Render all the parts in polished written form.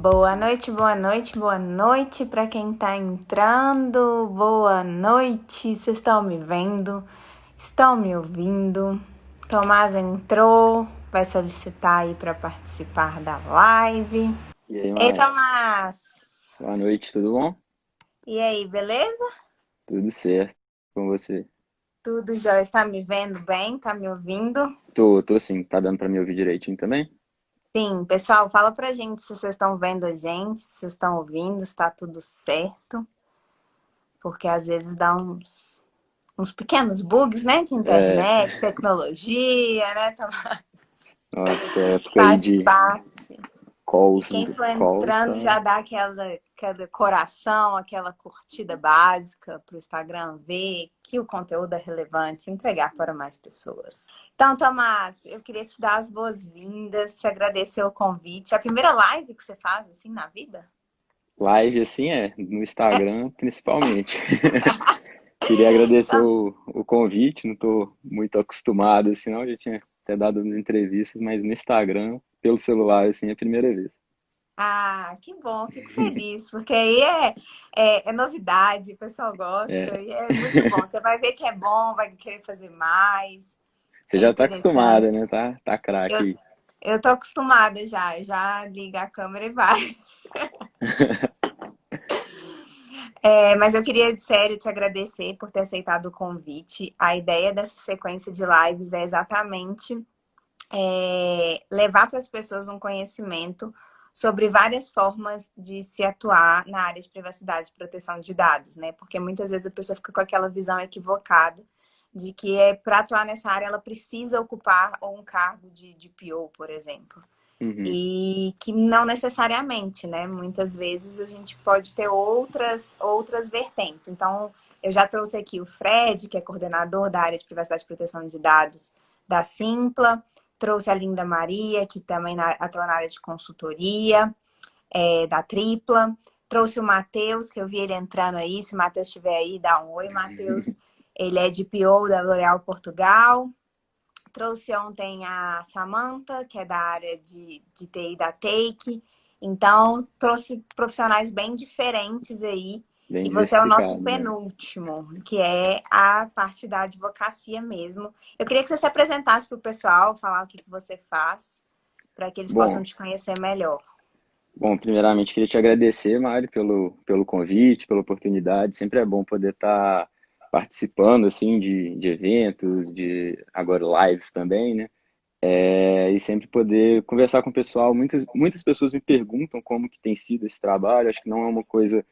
Boa noite, boa noite, boa noite para quem tá entrando. Boa noite, vocês estão me vendo? Estão me ouvindo? Tomás entrou, vai solicitar aí para participar da live. E aí, Ei, Maia? Tomás! Boa noite, tudo bom? E aí, beleza? Tudo certo com você? Tudo jóia? Está me vendo bem? Tá me ouvindo? Tô sim, tá dando pra me ouvir direitinho também? Sim, pessoal, fala pra gente se vocês estão vendo a gente, se vocês estão ouvindo, se tá tudo certo, porque às vezes dá uns pequenos bugs, né, de É, internet, tecnologia, né, nossa, época aí faz de parte. E calls, quem for call, entrando tá... já dá aquela coração, aquela curtida básica para o Instagram ver que o conteúdo é relevante, entregar para mais pessoas. Então, Tomás, eu queria te dar as boas-vindas, te agradecer o convite. É a primeira live que você faz assim na vida? Live assim no Instagram principalmente. Queria agradecer Então, o convite, não tô muito acostumado assim, não, já tinha até dado umas entrevistas, mas no Instagram, pelo celular, assim, é a primeira vez. ah, que bom, fico feliz, porque aí é novidade, o pessoal gosta, É, e é muito bom. Você vai ver que é bom, vai querer fazer mais, você é já tá acostumada, interessante. né? Tá Eu, craque eu tô acostumada já liga a câmera e vai. Mas eu queria, sério, te agradecer por ter aceitado o convite. A ideia dessa sequência de lives é exatamente levar para as pessoas um conhecimento sobre várias formas de se atuar na área de privacidade e proteção de dados, né? Porque muitas vezes a pessoa fica com aquela visão equivocada de que para atuar nessa área ela precisa ocupar um cargo de PO, por exemplo. aí. E que não necessariamente, né? Muitas vezes a gente pode ter outras vertentes. Então, eu já trouxe aqui o Fred, que é coordenador da área de privacidade e proteção de dados da Simpla. Trouxe a Linda Maria, que também atua na área de consultoria, da Tripla. Trouxe o Matheus, que eu vi ele entrando aí. Se o Matheus estiver aí, dá um oi, Matheus. Ele é de PO da L'Oréal Portugal. Trouxe ontem a Samantha, que é da área de TI da Take. Então, trouxe profissionais bem diferentes aí. Bem E você é o nosso diversificado, né? penúltimo, que é a parte da advocacia mesmo. Eu queria que você se apresentasse para o pessoal, falar o que você faz, para que eles possam Bom, te conhecer melhor. primeiramente queria te agradecer, Mário, pelo convite, pela oportunidade. Sempre é bom poder estar participando assim de eventos, de agora lives também, né? E sempre poder conversar com o pessoal. Muitas pessoas me perguntam como que tem sido esse trabalho. Acho que não é uma coisa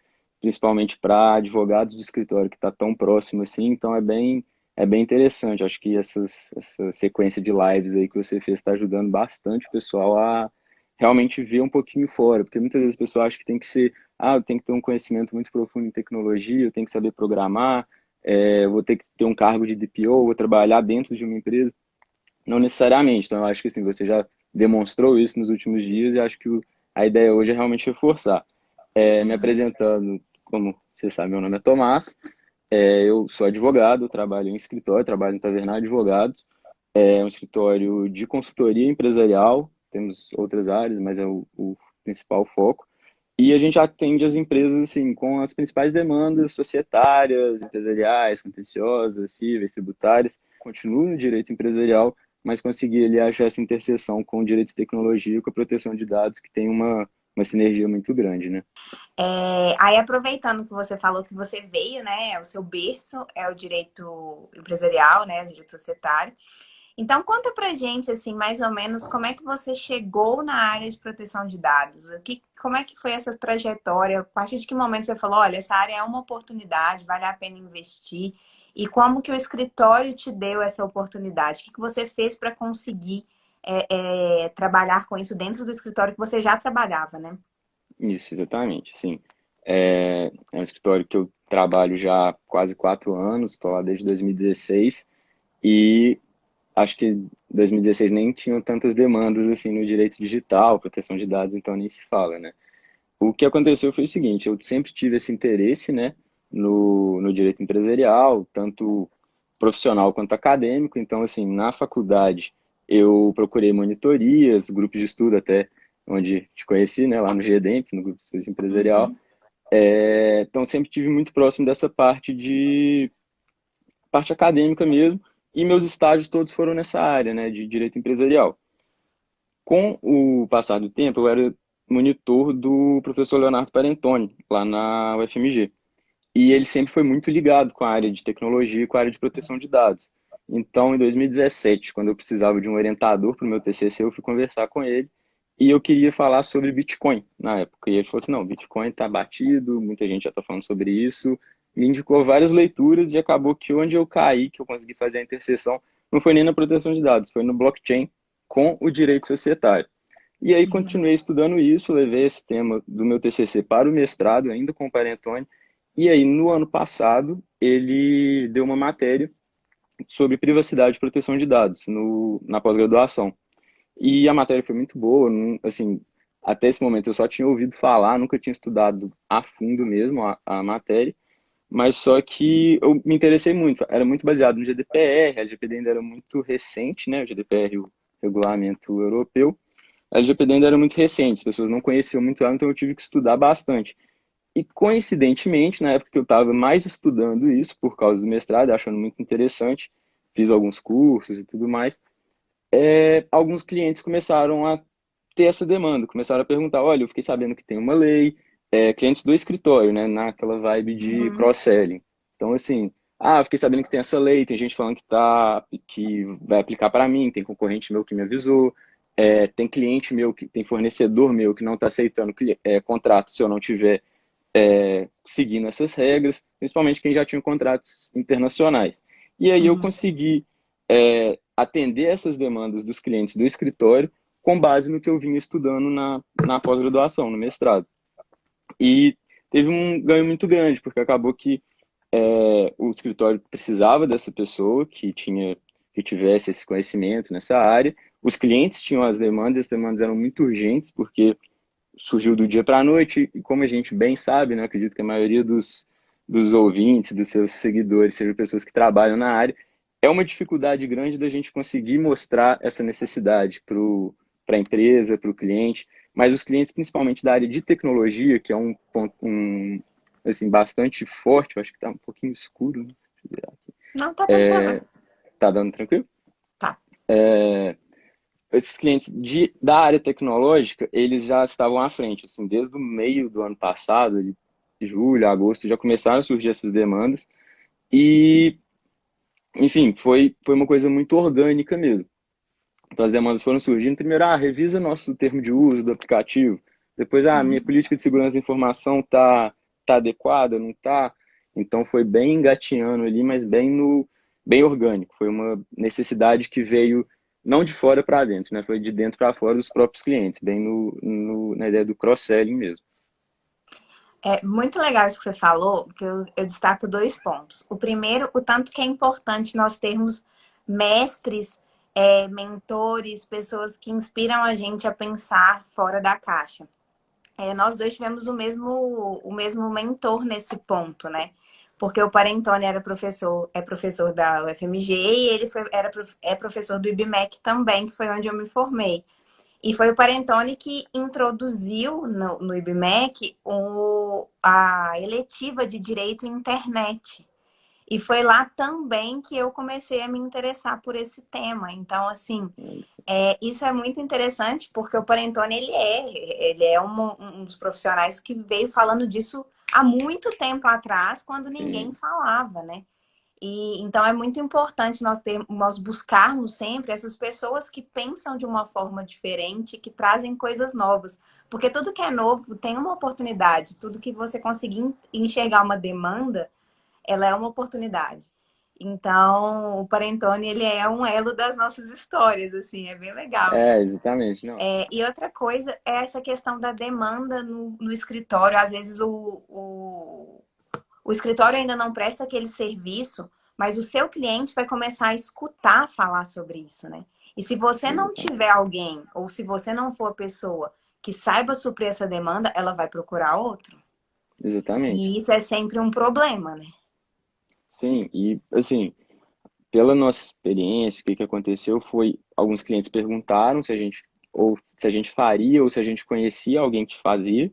principalmente para advogados do escritório que está tão próximo assim. Então é bem interessante. Acho que essa sequência de lives aí que você fez está ajudando bastante o pessoal a realmente ver um pouquinho fora, porque muitas vezes o pessoal acha que tem que ser, eu tenho que ter um conhecimento muito profundo em tecnologia, eu tenho que saber programar, eu vou ter que ter um cargo de DPO, vou trabalhar dentro de uma empresa. Não necessariamente. Então, eu acho que assim, você já demonstrou isso nos últimos dias e acho que a ideia hoje é realmente reforçar. Me apresentando, como você sabe, meu nome é Tomás, eu sou advogado, trabalho em escritório, trabalho em Tavernar Advogados, é um escritório de consultoria empresarial, temos outras áreas, mas é o principal foco. E a gente atende as empresas assim, com as principais demandas societárias, empresariais, contenciosas, cíveis, tributárias. Continuo no direito empresarial, mas consegui ali achar essa interseção com o direito de tecnologia e com a proteção de dados, que tem uma sinergia muito grande, né? Aí, aproveitando que você falou que você veio, né? O seu berço é o direito empresarial, né? O direito societário. Então, conta pra gente, assim, mais ou menos, como é que você chegou na área de proteção de dados? Como é que foi essa trajetória? A partir de que momento você falou, olha, essa área é uma oportunidade, vale a pena investir? E como que o escritório te deu essa oportunidade? O que você fez para conseguir trabalhar com isso dentro do escritório que você já trabalhava, né? Isso, exatamente, sim. É um escritório que eu trabalho já há quase 4 anos, estou lá desde 2016, e acho que em 2016 nem tinham tantas demandas assim no direito digital, proteção de dados, então nem se fala, né? O que aconteceu foi o seguinte, eu sempre tive esse interesse, né, no direito empresarial, tanto profissional quanto acadêmico, então, assim, na faculdade eu procurei monitorias, grupos de estudo até, onde te conheci, né, lá no GEDEMP, no Grupo de Estudo Empresarial. Uhum. Então, sempre tive muito próximo dessa parte acadêmica mesmo, e meus estágios todos foram nessa área, né, de direito empresarial. Com o passar do tempo, eu era monitor do professor Leonardo Parentoni, lá na UFMG. E ele sempre foi muito ligado com a área de tecnologia e com a área de proteção de dados. Então, em 2017, quando eu precisava de um orientador para o meu TCC, eu fui conversar com ele e eu queria falar sobre Bitcoin na época. E ele falou assim, não, Bitcoin está batido, muita gente já está falando sobre isso. Me indicou várias leituras e acabou que onde eu caí, que eu consegui fazer a interseção, não foi nem na proteção de dados, foi no blockchain com o direito societário. E aí Uhum. continuei estudando isso, levei esse tema do meu TCC para o mestrado, ainda com o Parentoni, e aí, no ano passado, ele deu uma matéria sobre privacidade e proteção de dados na pós-graduação. E a matéria foi muito boa, assim, até esse momento eu só tinha ouvido falar, nunca tinha estudado a fundo mesmo a matéria, mas só que eu me interessei muito, era muito baseado no GDPR, a LGPD ainda era muito recente, né, o GDPR, o regulamento europeu, a LGPD ainda era muito recente, as pessoas não conheciam muito ela, então eu tive que estudar bastante. E coincidentemente, na época que eu estava mais estudando isso, por causa do mestrado, achando muito interessante, fiz alguns cursos e tudo mais, alguns clientes começaram a ter essa demanda, começaram a perguntar, olha, eu fiquei sabendo que tem uma lei, clientes do escritório, né, naquela vibe de Uhum. cross-selling. Então, assim, eu fiquei sabendo que tem essa lei, tem gente falando que vai aplicar para mim, tem concorrente meu que me avisou, tem cliente meu, tem fornecedor meu que não está aceitando contrato se eu não tiver seguindo essas regras, principalmente quem já tinha contratos internacionais. E aí eu Uhum. consegui atender essas demandas dos clientes do escritório com base no que eu vinha estudando na pós-graduação, no mestrado. E teve um ganho muito grande, porque acabou que o escritório precisava dessa pessoa que tivesse esse conhecimento nessa área. Os clientes tinham as demandas eram muito urgentes, porque surgiu do dia para a noite, e como a gente bem sabe, né, acredito que a maioria dos ouvintes, dos seus seguidores, sejam pessoas que trabalham na área, é uma dificuldade grande da gente conseguir mostrar essa necessidade para a empresa, para o cliente, mas os clientes, principalmente da área de tecnologia, que é um ponto assim, bastante forte, eu acho que está um pouquinho escuro, né? Deixa eu virar aqui. Não, tá dando pra ver. Tá dando tranquilo? Tá. Esses clientes da área tecnológica, eles já estavam à frente, assim, desde o meio do ano passado, julho, agosto, já começaram a surgir essas demandas e, enfim, foi uma coisa muito orgânica mesmo. Então, as demandas foram surgindo. Primeiro, revisa nosso termo de uso do aplicativo. Depois, minha Uhum. política de segurança da informação tá adequada, não tá? Então, foi bem engatinhando ali, mas bem orgânico. Foi uma necessidade que veio não de fora para dentro, né? Foi de dentro para fora dos próprios clientes, bem na ideia do cross-selling mesmo. É muito legal isso que você falou, que eu destaco dois pontos. O primeiro, o tanto que é importante nós termos mestres, mentores, pessoas que inspiram a gente a pensar fora da caixa. Nós dois tivemos o mesmo mentor nesse ponto, né? Porque o Parentoni é professor da UFMG e ele é professor do IBMEC também, que foi onde eu me formei. E foi o Parentoni que introduziu no IBMEC a eletiva de Direito Internet. E foi lá também que eu comecei a me interessar por esse tema. Então, assim, isso é muito interessante porque o Parentoni, ele é um dos profissionais que veio falando disso há muito tempo atrás, quando ninguém Sim, falava, né? E então é muito importante nós buscarmos sempre essas pessoas que pensam de uma forma diferente, que trazem coisas novas. Porque tudo que é novo tem uma oportunidade, tudo que você conseguir enxergar uma demanda, ela é uma oportunidade. Então, o Parentoni, ele é um elo das nossas histórias, assim, é bem legal isso. exatamente, não. E outra coisa é essa questão da demanda no escritório. Às vezes o escritório ainda não presta aquele serviço, mas o seu cliente vai começar a escutar falar sobre isso, né? E se você não Exatamente. tiver alguém, ou se você não for a pessoa que saiba suprir essa demanda, ela vai procurar outro. Exatamente. E isso é sempre um problema, né? Sim, e assim, pela nossa experiência, o que aconteceu foi, alguns clientes perguntaram se a gente ou se a gente faria, ou se a gente conhecia alguém que fazia.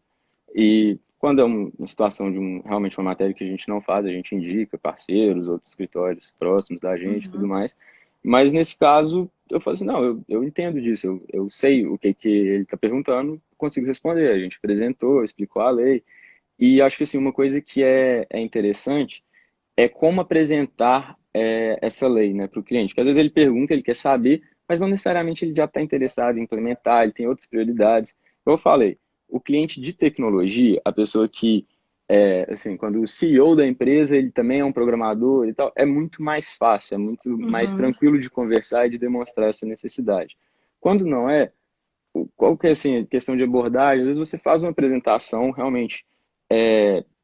E quando é uma situação de realmente uma matéria que a gente não faz, a gente indica parceiros, outros escritórios próximos da gente e tudo Uhum. mais. Mas nesse caso, eu falo assim, não, eu entendo disso, eu sei o que ele está perguntando, consigo responder. A gente apresentou, explicou a lei. E acho que assim, uma coisa que é interessante é como apresentar essa lei, né, para o cliente. Porque às vezes ele pergunta, ele quer saber, mas não necessariamente ele já está interessado em implementar, ele tem outras prioridades. Como eu falei, o cliente de tecnologia, a pessoa que, assim, quando o CEO da empresa, ele também é um programador e tal, é muito mais fácil, é muito mais Uhum. tranquilo de conversar e de demonstrar essa necessidade. Quando não é, qual que é assim, a questão de abordagem? Às vezes você faz uma apresentação, realmente,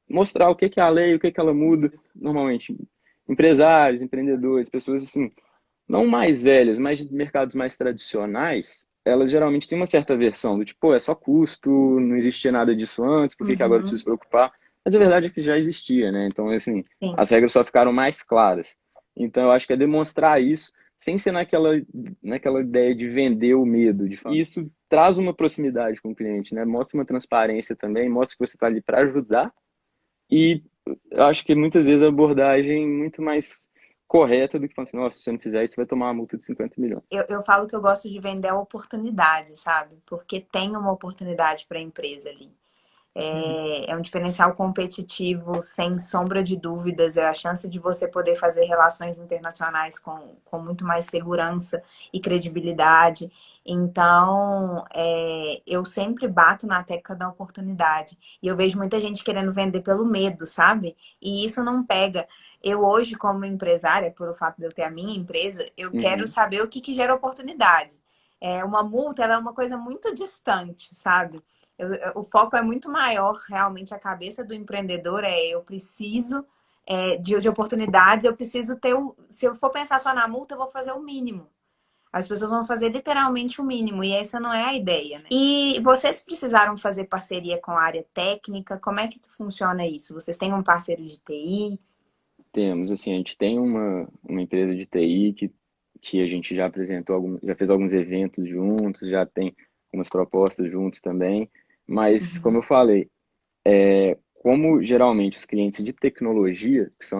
mostrar o que que é a lei, o que que ela muda. Normalmente, empresários, empreendedores, pessoas assim, não mais velhas, mas de mercados mais tradicionais, elas geralmente têm uma certa versão do tipo, pô, é só custo, não existia nada disso antes, por que que agora eu preciso se Uhum. preocupar? Mas a verdade é que já existia, né? Então, assim, Sim. as regras só ficaram mais claras. Então, eu acho que é demonstrar isso sem ser naquela ideia de vender o medo. E isso traz uma proximidade com o cliente, né? Mostra uma transparência também, mostra que você está ali para ajudar. E eu acho que muitas vezes a abordagem é muito mais correta do que falar assim, nossa, se você não fizer isso, você vai tomar uma multa de 50 milhões. Eu falo que eu gosto de vender a oportunidade, sabe? Porque tem uma oportunidade para a empresa ali. É um diferencial competitivo, sem sombra de dúvidas. É a chance de você poder fazer relações internacionais com muito mais segurança e credibilidade. Então, eu sempre bato na tecla da oportunidade. E eu vejo muita gente querendo vender pelo medo, sabe? E isso não pega. Eu hoje, como empresária, pelo fato de eu ter a minha empresa, eu quero Uhum. saber o que gera oportunidade. Uma multa, ela é uma coisa muito distante, sabe? O foco é muito maior, realmente, a cabeça do empreendedor eu preciso de oportunidades, eu preciso ter se eu for pensar só na multa, eu vou fazer o mínimo. As pessoas vão fazer literalmente o mínimo, e essa não é a ideia, né? E vocês precisaram fazer parceria com a área técnica? Como é que funciona isso? Vocês têm um parceiro de TI? Temos, assim, a gente tem uma empresa de TI que a gente já apresentou, já fez alguns eventos juntos, já tem algumas propostas juntos também, mas, como Uhum, eu falei, como geralmente os clientes de tecnologia, que são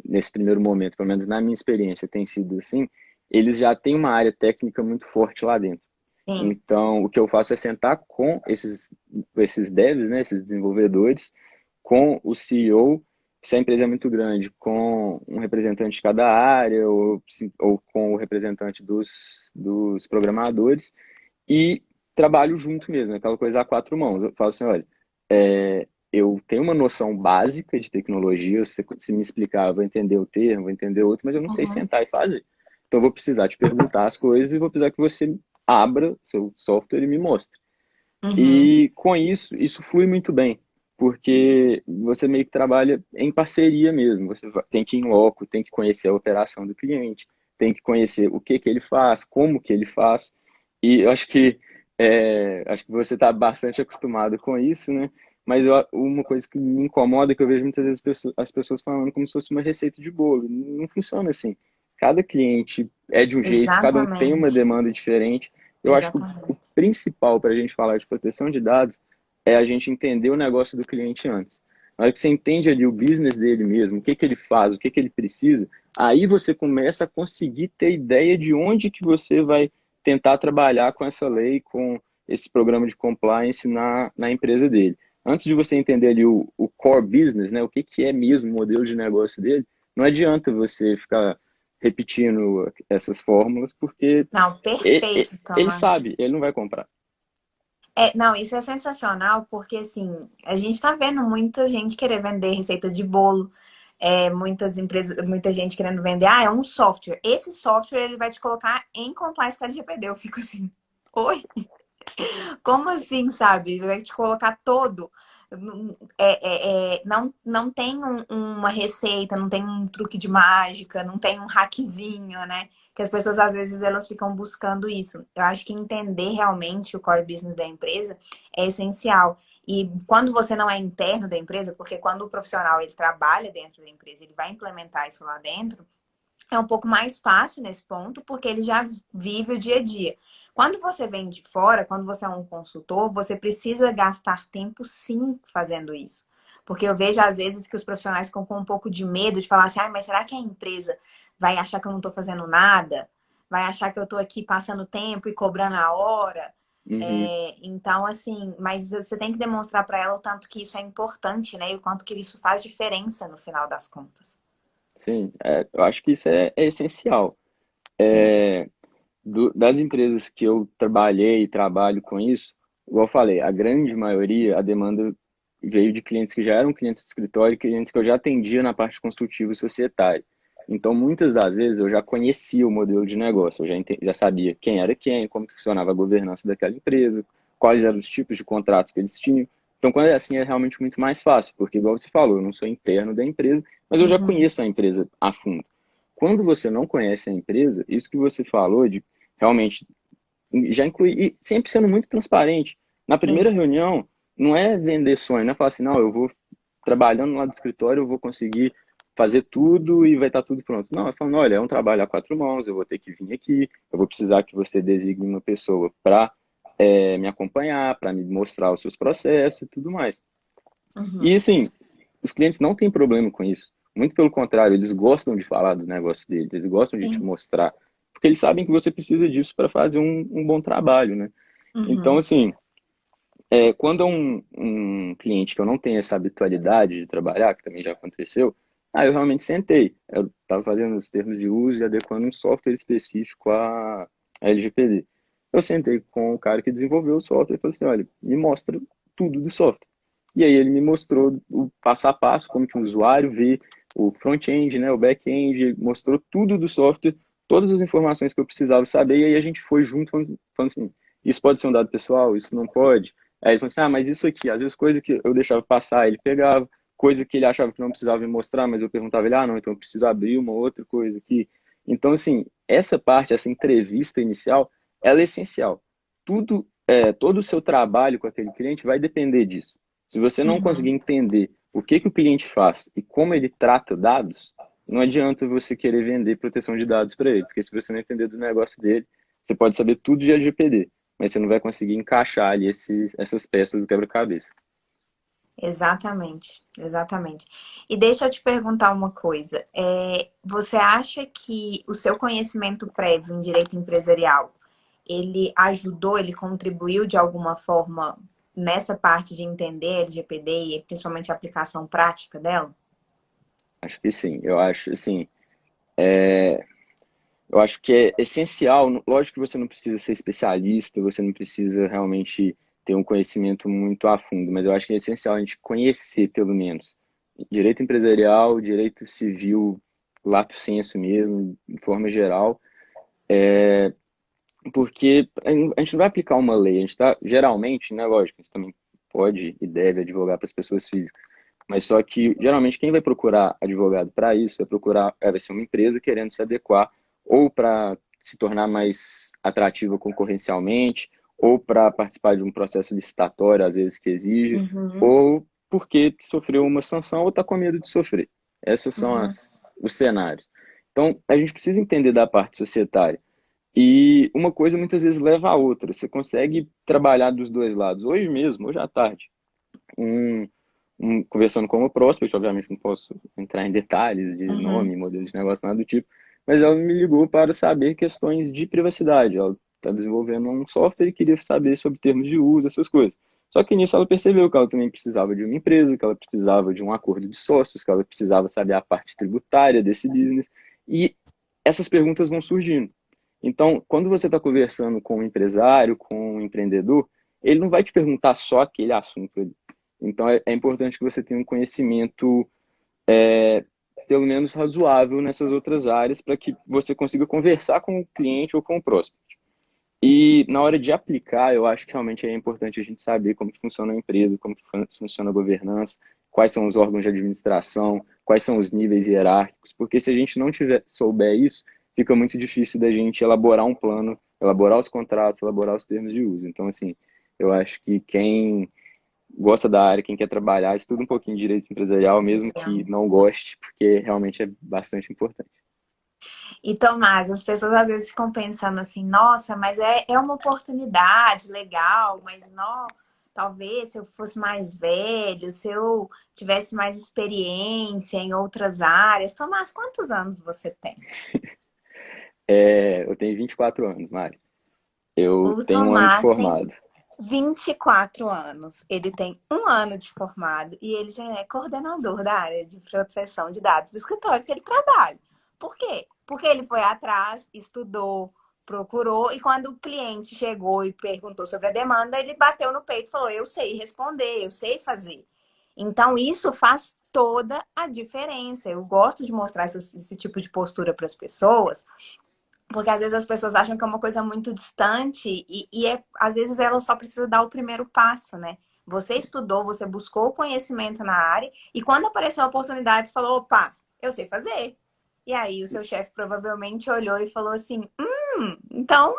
nesse primeiro momento, pelo menos na minha experiência, tem sido assim, eles já têm uma área técnica muito forte lá dentro. sim. Então, o que eu faço é sentar com esses devs, né, esses desenvolvedores, com o CEO, se a empresa é muito grande, com um representante de cada área, ou com o representante dos programadores, e trabalho junto mesmo, aquela coisa a quatro mãos. Eu falo assim, olha, eu tenho uma noção básica de tecnologia, se me explicar, eu vou entender o termo, vou entender outro, mas eu não sei Uhum, sentar e fazer. Então, eu vou precisar te perguntar as coisas e vou precisar que você abra seu software e me mostre. uhum, E com isso flui muito bem, porque você meio que trabalha em parceria mesmo. Você tem que ir em loco, tem que conhecer a operação do cliente, tem que conhecer o que que ele faz, como que ele faz. E eu acho que você está bastante acostumado com isso, né? Mas uma coisa que me incomoda é que eu vejo muitas vezes as pessoas falando como se fosse uma receita de bolo. Não funciona assim. Cada cliente é de um jeito, cada um tem uma exatamente. demanda diferente. Eu acho que o Exatamente. principal para a gente falar de proteção de dados é a gente entender o negócio do cliente antes. Na hora que você entende ali o business dele mesmo, o que que ele faz, o que que ele precisa, aí você começa a conseguir ter ideia de onde que você vai tentar trabalhar com essa lei, com esse programa de compliance na empresa dele. Antes de você entender ali o core business, né, o que que é mesmo o modelo de negócio dele, não adianta você ficar repetindo essas fórmulas, porque Não, perfeito, ele Thomas. sabe, ele não vai comprar. Não, isso é sensacional porque assim, a gente tá vendo muita gente querer vender receita de bolo, muitas empresas, muita gente querendo vender, é um software. Esse software ele vai te colocar em compliance com a LGPD. Eu fico assim, oi? Como assim, sabe? Vai te colocar todo. Não tem uma receita, não tem um truque de mágica, não tem um hackzinho, né? Que as pessoas às vezes elas ficam buscando isso. Eu acho que entender realmente o core business da empresa é essencial. E quando você não é interno da empresa, porque quando o profissional ele trabalha dentro da empresa, ele vai implementar isso lá dentro, é um pouco mais fácil nesse ponto, porque ele já vive o dia a dia. Quando você vem de fora, quando você é um consultor, você precisa gastar tempo sim fazendo isso. Porque eu vejo às vezes que os profissionais ficam com um pouco de medo de falar assim, ah, mas será que a empresa vai achar que eu não estou fazendo nada? Vai achar que eu estou aqui passando tempo e cobrando a hora? Uhum. Então, assim, mas você tem que demonstrar para ela o tanto que isso é importante, né? E o quanto que isso faz diferença no final das contas. Sim, eu acho que isso é essencial. Sim. Das empresas que eu trabalhei e trabalho com isso, igual eu falei, a grande maioria, a demanda veio de clientes que já eram clientes do escritório e clientes que eu já atendia na parte consultiva e societária. Então, muitas das vezes, eu já conhecia o modelo de negócio, eu já sabia quem era quem, como que funcionava a governança daquela empresa, quais eram os tipos de contratos que eles tinham. Então, quando é assim, é realmente muito mais fácil, porque, igual você falou, eu não sou interno da empresa, mas eu já Uhum. conheço a empresa a fundo. Quando você não conhece a empresa, isso que você falou de realmente já inclui, e sempre sendo muito transparente. Na Sim. primeira reunião, não é vender sonho, não é falar assim, não, eu vou trabalhando lá do escritório, eu vou conseguir fazer tudo e vai estar tudo pronto. Não, é falando, olha, é um trabalho a quatro mãos, eu vou ter que vir aqui, eu vou precisar que você designe uma pessoa para me acompanhar, para me mostrar os seus processos e tudo mais. E Uhum. assim, os clientes não têm problema com isso. Muito pelo contrário, eles gostam de falar do negócio deles, eles gostam de te Sim. mostrar, porque eles sabem que você precisa disso para fazer um bom trabalho, né? Então, Uhum. assim, quando é um cliente que eu não tenho essa habitualidade de trabalhar, que também já aconteceu, eu realmente sentei. Eu estava fazendo os termos de uso e adequando um software específico à LGPD. Eu sentei com o cara que desenvolveu o software e falei assim, olha, me mostra tudo do software. E aí ele me mostrou o passo a passo, como que o usuário vê o front-end, né, o back-end, mostrou tudo do software, todas as informações que eu precisava saber, e aí a gente foi junto falando assim, isso pode ser um dado pessoal, isso não pode. Aí ele falou assim, mas isso aqui, às vezes coisa que eu deixava passar, ele pegava, coisa que ele achava que não precisava me mostrar, mas eu perguntava ele, não, então eu preciso abrir uma outra coisa aqui. Então, assim, essa parte, essa entrevista inicial, ela é essencial. Todo o seu trabalho com aquele cliente vai depender disso. Se você não conseguir Uhum. entender o que que o cliente faz e como ele trata dados, não adianta você querer vender proteção de dados para ele, porque se você não entender do negócio dele, você pode saber tudo de LGPD, mas você não vai conseguir encaixar ali essas peças do quebra-cabeça. Exatamente, exatamente. E deixa eu te perguntar uma coisa. Você acha que o seu conhecimento prévio em direito empresarial, ele ajudou, ele contribuiu de alguma forma nessa parte de entender a LGPD e principalmente a aplicação prática dela? Acho que sim. Eu acho que é essencial. Lógico que você não precisa ser especialista, você não precisa realmente ter um conhecimento muito a fundo, mas eu acho que é essencial a gente conhecer, pelo menos, direito empresarial, direito civil, lato sensu mesmo, de forma geral, porque a gente não vai aplicar uma lei, a gente está, geralmente, né, lógico, a gente também pode e deve advogar para as pessoas físicas, mas só que, geralmente, quem vai procurar advogado para isso vai ser uma empresa querendo se adequar ou para se tornar mais atrativa concorrencialmente, ou para participar de um processo licitatório, às vezes, que exige, Uhum, ou porque sofreu uma sanção ou está com medo de sofrer. Esses são uhum, os cenários. Então, a gente precisa entender da parte societária. E uma coisa muitas vezes leva a outra. Você consegue trabalhar dos dois lados. Hoje mesmo, hoje à tarde, um, conversando com o prospect, obviamente não posso entrar em detalhes de uhum, nome, modelo de negócio, nada do tipo, mas ela me ligou para saber questões de privacidade. Ela está desenvolvendo um software e queria saber sobre termos de uso, essas coisas. Só que nisso ela percebeu que ela também precisava de uma empresa, que ela precisava de um acordo de sócios, que ela precisava saber a parte tributária desse business. E essas perguntas vão surgindo. Então, quando você está conversando com um empresário, com um empreendedor, ele não vai te perguntar só aquele assunto ali. Então, é importante que você tenha um conhecimento, pelo menos razoável, nessas outras áreas, para que você consiga conversar com o cliente ou com o próximo. E na hora de aplicar, eu acho que realmente é importante a gente saber como que funciona a empresa, como que funciona a governança, quais são os órgãos de administração, quais são os níveis hierárquicos, porque se a gente não souber isso, fica muito difícil da gente elaborar um plano, elaborar os contratos, elaborar os termos de uso. Então, assim, eu acho que quem gosta da área, quem quer trabalhar, estuda um pouquinho de direito empresarial, mesmo que não goste, porque realmente é bastante importante. E Tomás, as pessoas às vezes ficam pensando assim, nossa, mas é uma oportunidade legal, mas não, talvez se eu fosse mais velho, se eu tivesse mais experiência em outras áreas. Tomás, quantos anos você tem? Eu tenho 24 anos, Mari. Eu O tenho um ano de Tomás tem formado. 24 anos. Ele tem um ano de formado e ele já é coordenador da área de proteção de dados do escritório que ele trabalha. Por quê? Porque ele foi atrás, estudou, procurou e quando o cliente chegou e perguntou sobre a demanda, ele bateu no peito e falou: Eu sei responder, eu sei fazer. Então, isso faz toda a diferença. Eu gosto de mostrar esse tipo de postura para as pessoas, porque às vezes as pessoas acham que é uma coisa muito distante às vezes ela só precisa dar o primeiro passo, né? Você estudou, você buscou o conhecimento na área e quando apareceu a oportunidade, você falou, opa, eu sei fazer. E aí o seu chefe provavelmente olhou e falou assim, então,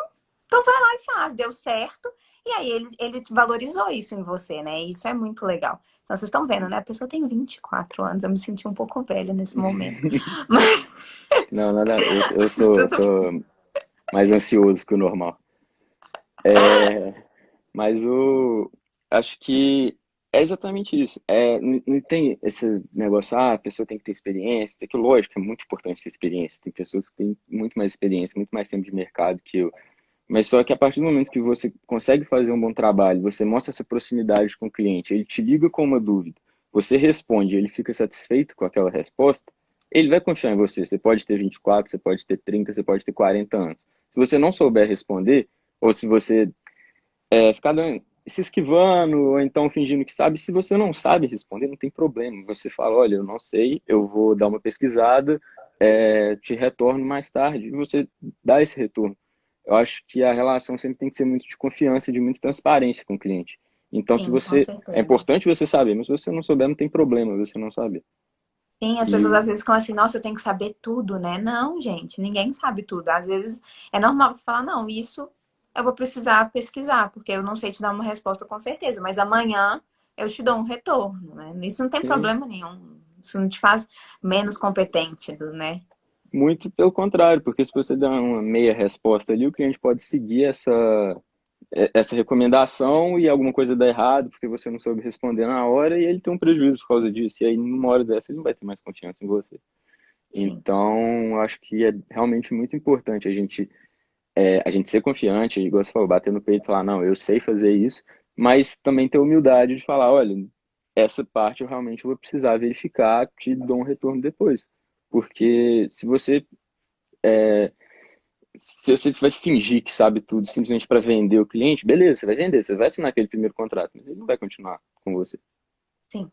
então vai lá e faz, deu certo. E aí ele valorizou isso em você, né? E isso é muito legal. Então, vocês estão vendo, né? A pessoa tem 24 anos, eu me senti um pouco velha nesse momento. Mas Não, nada, eu tudo. sou mais ansioso que o normal. Mas acho que é exatamente isso. Não tem esse negócio, a pessoa tem que ter experiência, tem que, lógico, é muito importante ter experiência. Tem pessoas que têm muito mais experiência, muito mais tempo de mercado que eu. Mas só que a partir do momento que você consegue fazer um bom trabalho, você mostra essa proximidade com o cliente, ele te liga com uma dúvida, você responde, ele fica satisfeito com aquela resposta, ele vai confiar em você. Você pode ter 24, você pode ter 30, você pode ter 40 anos. Se você não souber responder, ou se você ficar se esquivando, ou então fingindo que sabe, se você não sabe responder, não tem problema. Você fala, olha, eu não sei, eu vou dar uma pesquisada, te retorno mais tarde, e você dá esse retorno. Eu acho que a relação sempre tem que ser muito de confiança, de muita transparência com o cliente. Então, se Sim, com você. É certeza. importante você saber, mas se você não souber, não tem problema você não saber. Sim, as pessoas E às vezes ficam assim, nossa, eu tenho que saber tudo, né? Não, gente, ninguém sabe tudo. Às vezes é normal você falar, não, isso eu vou precisar pesquisar, porque eu não sei te dar uma resposta com certeza, mas amanhã eu te dou um retorno, né? Isso não tem sim, problema nenhum. Isso não te faz menos competente, né? muito pelo contrário, porque se você dá uma meia resposta ali, o cliente pode seguir essa recomendação e alguma coisa dá errado porque você não soube responder na hora e ele tem um prejuízo por causa disso. E aí, numa hora dessa, ele não vai ter mais confiança em você. Sim. Então, eu acho que é realmente muito importante a gente ser confiante, igual você falou, bater no peito e falar, não, eu sei fazer isso, mas também ter humildade de falar, olha, essa parte eu realmente vou precisar verificar, te dou um retorno depois. Porque se você vai fingir que sabe tudo simplesmente para vender o cliente, beleza, você vai vender, você vai assinar aquele primeiro contrato, mas ele não vai continuar com você. Sim.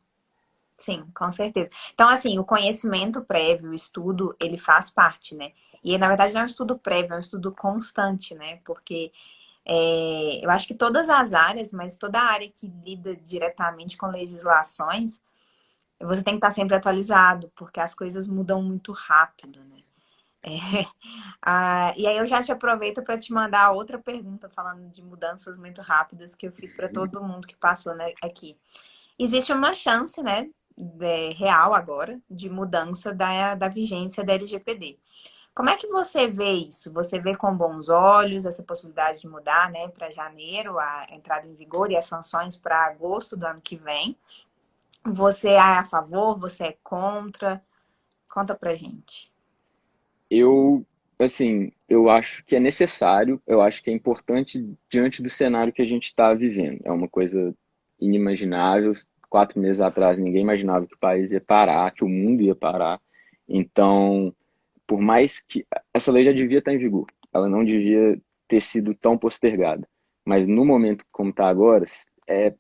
Sim, com certeza. Então, assim, o conhecimento prévio, o estudo, ele faz parte, né? E, na verdade, não é um estudo prévio, é um estudo constante, né? Porque eu acho que todas as áreas, mas toda área que lida diretamente com legislações, você tem que estar sempre atualizado, porque as coisas mudam muito rápido, né? E aí eu já te aproveito para te mandar outra pergunta falando de mudanças muito rápidas que eu fiz para todo mundo que passou, né, aqui. Existe uma chance, né, real agora, de mudança da vigência da LGPD. Como é que você vê isso? Você vê com bons olhos essa possibilidade de mudar, né, para janeiro, a entrada em vigor e as sanções para agosto do ano que vem? Você é a favor? Você é contra? Conta pra gente. Eu, assim, eu acho que é necessário, eu acho que é importante diante do cenário que a gente está vivendo. É uma coisa inimaginável. 4 meses atrás, ninguém imaginava que o país ia parar, que o mundo ia parar. Então, por mais que essa lei já devia estar em vigor, ela não devia ter sido tão postergada. Mas no momento como está agora, é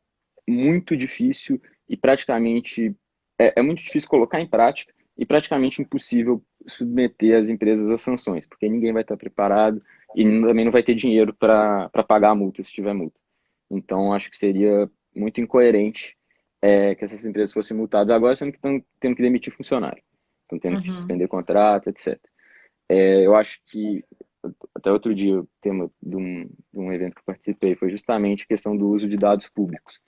muito difícil e praticamente é muito difícil colocar em prática e praticamente impossível submeter as empresas a sanções, porque ninguém vai estar preparado e também não vai ter dinheiro para pagar a multa se tiver multa. Então, acho que seria muito incoerente que essas empresas fossem multadas agora, sendo que estão tendo que demitir funcionário, estão tendo que Uhum. suspender contrato, etc. Eu acho que até outro dia o tema de um evento que eu participei foi justamente a questão do uso de dados públicos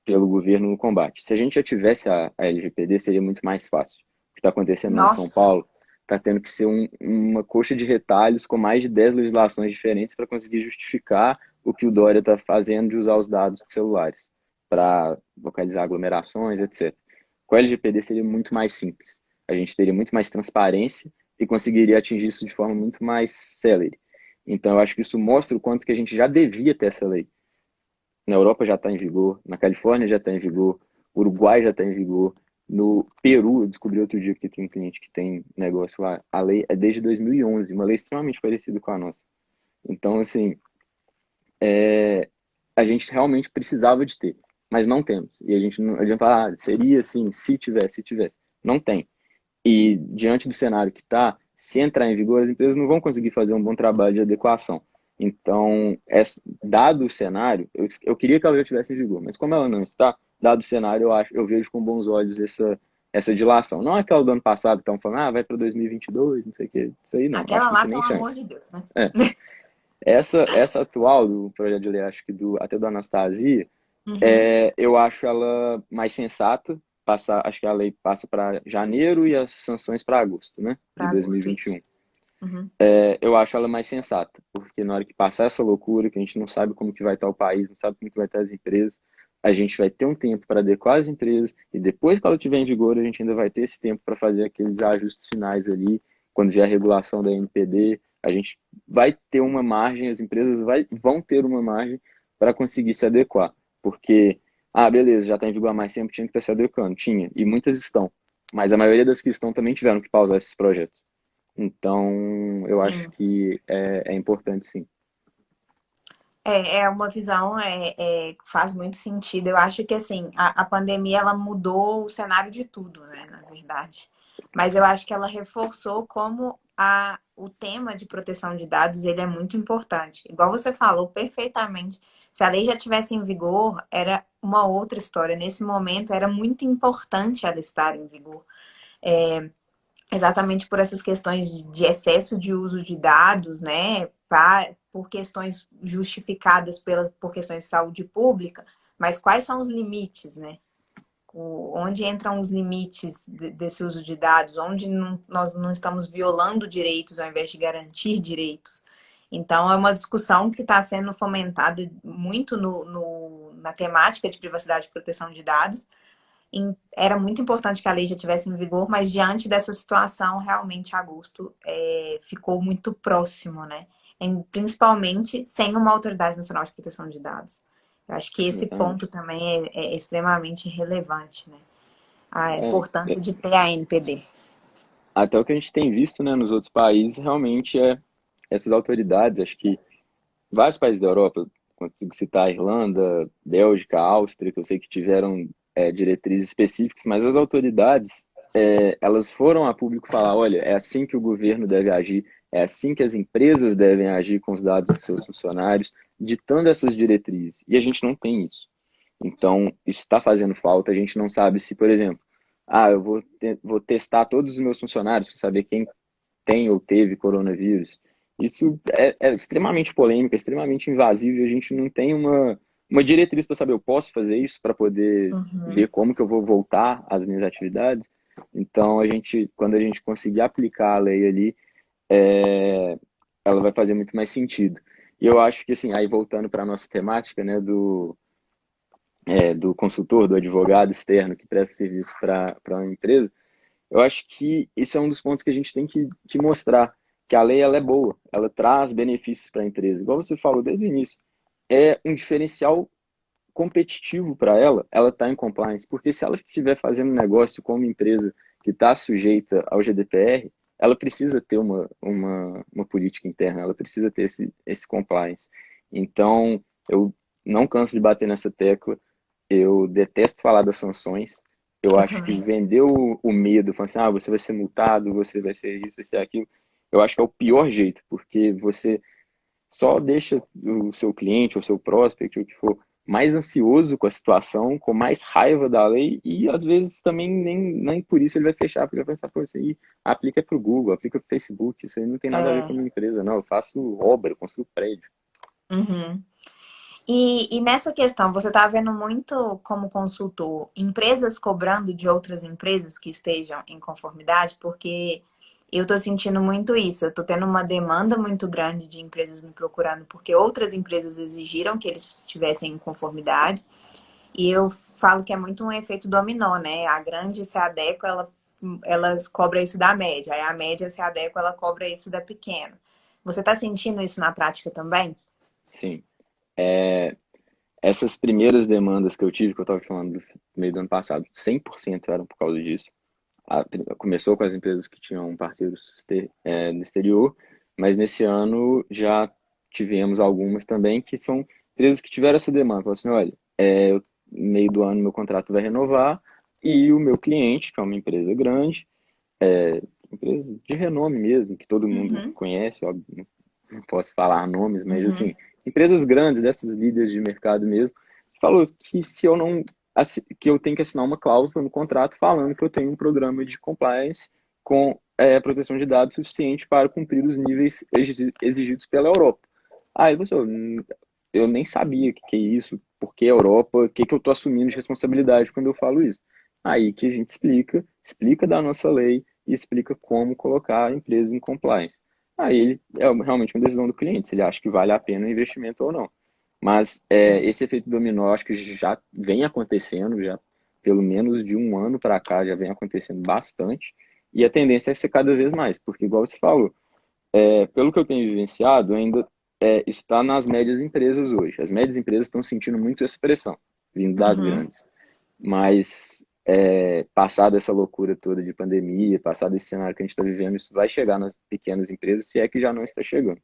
pelo governo no combate. Se a gente já tivesse a LGPD, seria muito mais fácil. O que está acontecendo lá em São Nossa, Paulo está tendo que ser uma coxa de retalhos com mais de 10 legislações diferentes para conseguir justificar o que o Dória está fazendo de usar os dados de celulares para localizar aglomerações, etc. Com o LGPD seria muito mais simples. A gente teria muito mais transparência e conseguiria atingir isso de forma muito mais célere. Então, eu acho que isso mostra o quanto que a gente já devia ter essa lei. Na Europa já está em vigor, na Califórnia já está em vigor, o Uruguai já está em vigor, no Peru, eu descobri outro dia que tem um cliente que tem negócio lá, a lei é desde 2011, uma lei extremamente parecida com a nossa. Então, assim, a gente realmente precisava de ter, mas não temos. E a gente não adianta falar, seria assim, se tivesse, se tivesse. Não tem. E diante do cenário que está, se entrar em vigor, as empresas não vão conseguir fazer um bom trabalho de adequação. Então, dado o cenário, eu queria que ela já estivesse em vigor, mas como ela não está, dado o cenário, eu vejo com bons olhos essa dilação. Não é aquela do ano passado que estão falando, vai para 2022, não sei o quê. Isso aí não, acho Aquela que não lá, tem nem pelo amor chance. de Deus, né? É. Essa atual do projeto de lei, acho que até do Anastasia, Uhum. eu acho ela mais sensata. Acho que a lei passa para janeiro e as sanções para agosto, né, de Para agosto, isso. 2021. Uhum. Eu acho ela mais sensata, porque na hora que passar essa loucura, que a gente não sabe como que vai estar o país, não sabe como que vai estar as empresas, a gente vai ter um tempo para adequar as empresas e depois que ela estiver em vigor, a gente ainda vai ter esse tempo para fazer aqueles ajustes finais ali, quando vier a regulação da NPD, a gente vai ter uma margem, as empresas vão ter uma margem para conseguir se adequar, porque, beleza, já está em vigor há mais tempo, tinha que estar se adequando, tinha, e muitas estão, mas a maioria das que estão também tiveram que pausar esses projetos. Então, eu acho Sim. que é importante, sim. É uma visão, faz muito sentido. Eu acho que assim, a pandemia ela mudou o cenário de tudo, né, na verdade. Mas eu acho que ela reforçou como o tema de proteção de dados ele é muito importante. Igual você falou perfeitamente. Se a lei já tivesse em vigor, era uma outra história. Nesse momento, era muito importante ela estar em vigor. Exatamente por essas questões de excesso de uso de dados, né, por questões justificadas por questões de saúde pública, mas quais são os limites, né? Onde entram os limites desse uso de dados, onde nós não estamos violando direitos ao invés de garantir direitos. Então, é uma discussão que está sendo fomentada muito na temática de privacidade e proteção de dados, era muito importante que a lei já tivesse em vigor, mas diante dessa situação, realmente agosto ficou muito próximo, né? Principalmente sem uma Autoridade Nacional de Proteção de Dados. Eu acho que esse ponto Exatamente. também é extremamente relevante, né? A É, importância de ter a NPD. até o que a gente tem visto, né, nos outros países, realmente essas autoridades, acho que vários países da Europa, consigo citar a Irlanda, Bélgica, Áustria, que eu sei que tiveram diretrizes específicas, mas as autoridades, elas foram a público falar, olha, é assim que o governo deve agir, é assim que as empresas devem agir com os dados dos seus funcionários, ditando essas diretrizes. E a gente não tem isso. Então, isso está fazendo falta. A gente não sabe se, por exemplo, eu vou testar todos os meus funcionários para saber quem tem ou teve coronavírus. Isso é extremamente polêmico, é extremamente invasivo e a gente não tem uma diretriz para saber, eu posso fazer isso para poder Uhum. ver como que eu vou voltar às minhas atividades. Então, quando a gente conseguir aplicar a lei ali, é, ela vai fazer muito mais sentido. E eu acho que, assim, aí voltando para a nossa temática, né, do consultor, do advogado externo que presta serviço para uma empresa, eu acho que isso é um dos pontos que a gente tem que mostrar, que a lei ela é boa, ela traz benefícios para a empresa. Igual você falou desde o início, é um diferencial competitivo para ela estar em compliance, porque se ela estiver fazendo um negócio com uma empresa que está sujeita ao GDPR, ela precisa ter uma política interna, ela precisa ter esse compliance. Então, eu não canso de bater nessa tecla, eu detesto falar das sanções. Eu Eu acho que também. vender o medo, falando assim, você vai ser multado, você vai ser isso, vai ser aquilo, eu acho que é o pior jeito, porque você só deixa o seu cliente, ou o seu prospect, ou o que for, mais ansioso com a situação, com mais raiva da lei, e às vezes também nem por isso ele vai fechar, porque vai pensar, pô, isso aí aplica para o Google, aplica para o Facebook, isso aí não tem nada a ver com a É. minha empresa, não, eu faço obra, eu construo prédio. Uhum. E nessa questão, você está vendo muito como consultor empresas cobrando de outras empresas que estejam em conformidade, porque Eu tô sentindo muito isso. Eu tô tendo uma demanda muito grande de empresas me procurando, porque outras empresas exigiram que eles estivessem em conformidade. E eu falo que é muito um efeito dominó, né? A grande se adequa, elas cobra isso da média. Aí a média se adequa, ela cobra isso da pequena. Você tá sentindo isso na prática também? Sim. É, essas primeiras demandas que eu tive, que eu estava falando do meio do ano passado, 100% eram por causa disso. Começou com as empresas que tinham parceiros no exterior, mas nesse ano já tivemos algumas também que são empresas que tiveram essa demanda. Falaram assim, olha, no meio do ano meu contrato vai renovar e o meu cliente, que é uma empresa grande, empresa de renome mesmo, que todo mundo Uhum, conhece, óbvio, não posso falar nomes, mas uhum. assim, empresas grandes, dessas líderes de mercado mesmo, falou que se eu não que eu tenho que assinar uma cláusula no contrato falando que eu tenho um programa de compliance com proteção de dados suficiente para cumprir os níveis exigidos pela Europa. Aí você, eu nem sabia o que é isso, por que a Europa, o que eu estou assumindo de responsabilidade quando eu falo isso. Aí que a gente explica da nossa lei e explica como colocar a empresa em compliance. Aí ele realmente uma decisão do cliente, se ele acha que vale a pena o investimento ou não. Mas esse efeito dominó, acho que já vem acontecendo, já pelo menos de um ano para cá, já vem acontecendo bastante. E a tendência é ser cada vez mais, porque, igual você falou, pelo que eu tenho vivenciado, ainda está nas médias empresas hoje. As médias empresas estão sentindo muito essa pressão, vindo das Uhum. grandes. Mas, passada essa loucura toda de pandemia, passado esse cenário que a gente está vivendo, isso vai chegar nas pequenas empresas, se é que já não está chegando.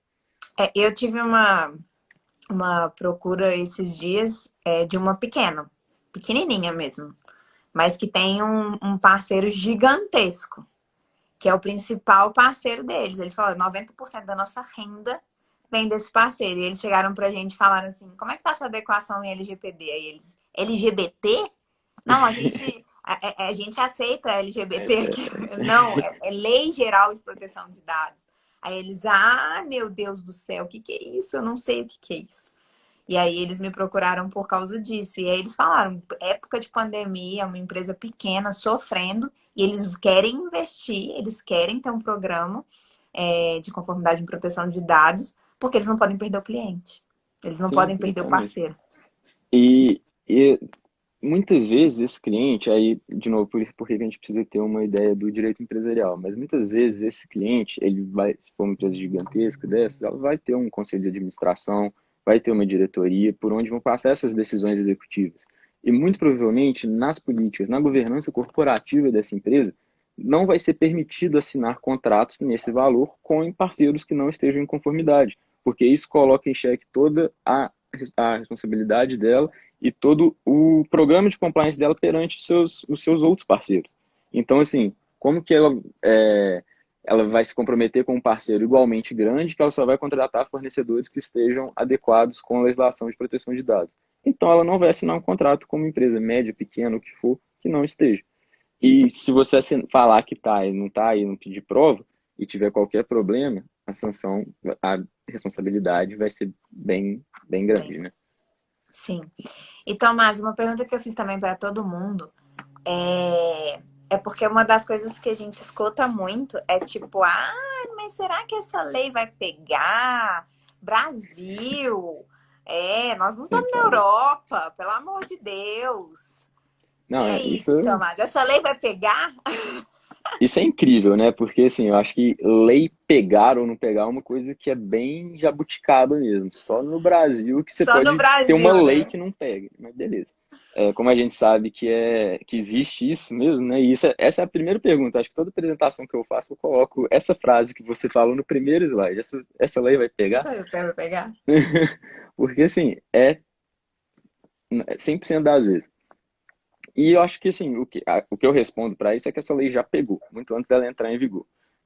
Eu tive uma procura esses dias de uma pequenininha mesmo, mas que tem um parceiro gigantesco, que é o principal parceiro deles. Eles falaram, 90% da nossa renda vem desse parceiro. E eles chegaram pra gente e falaram assim, como é que tá a sua adequação em LGPD? Aí eles, LGBT? Não, a gente aceita LGBT aqui. Não, é Lei Geral de Proteção de Dados. Aí eles, meu Deus do céu, o que que é isso? Eu não sei o que que é isso. E aí eles me procuraram por causa disso. E aí eles falaram, época de pandemia, uma empresa pequena sofrendo, e eles querem investir, eles querem ter um programa de conformidade em proteção de dados, porque eles não podem perder o cliente. Eles não Sim, podem perder o exatamente. parceiro. E muitas vezes esse cliente, aí, de novo, por que a gente precisa ter uma ideia do direito empresarial, mas muitas vezes esse cliente, ele vai, se for uma empresa gigantesca dessa, ela vai ter um conselho de administração, vai ter uma diretoria, por onde vão passar essas decisões executivas. E muito provavelmente, nas políticas, na governança corporativa dessa empresa, não vai ser permitido assinar contratos nesse valor com parceiros que não estejam em conformidade, porque isso coloca em xeque toda a responsabilidade dela e todo o programa de compliance dela perante os seus outros parceiros. Então, assim, como que ela vai se comprometer com um parceiro igualmente grande que ela só vai contratar fornecedores que estejam adequados com a legislação de proteção de dados? Então, ela não vai assinar um contrato com uma empresa média, pequena, o que for, que não esteja. E se você falar que está e não está e não pedir prova e tiver qualquer problema, a sanção, a responsabilidade vai ser bem grande, Bem, né? sim. E Tomás, uma pergunta que eu fiz também para todo mundo é porque uma das coisas que a gente escuta muito é tipo, mas será que essa lei vai pegar? Brasil, nós não estamos na Então, Europa, pelo amor de Deus. E não, aí, Tomás, essa lei vai pegar? isso é incrível, né? Porque assim, eu acho que lei pegar ou não pegar é uma coisa que é bem jabuticaba mesmo. Só no Brasil que você Só no pode ter uma Brasil, lei né? que não pega, mas beleza. Como a gente sabe que existe isso mesmo, né? E essa é a primeira pergunta. Acho que toda apresentação que eu faço, eu coloco essa frase que você falou no primeiro slide. Essa lei vai pegar? Essa lei vai pegar? Porque assim, 100% das vezes. E eu acho que assim, o que eu respondo para isso é que essa lei já pegou, muito antes dela entrar em vigor.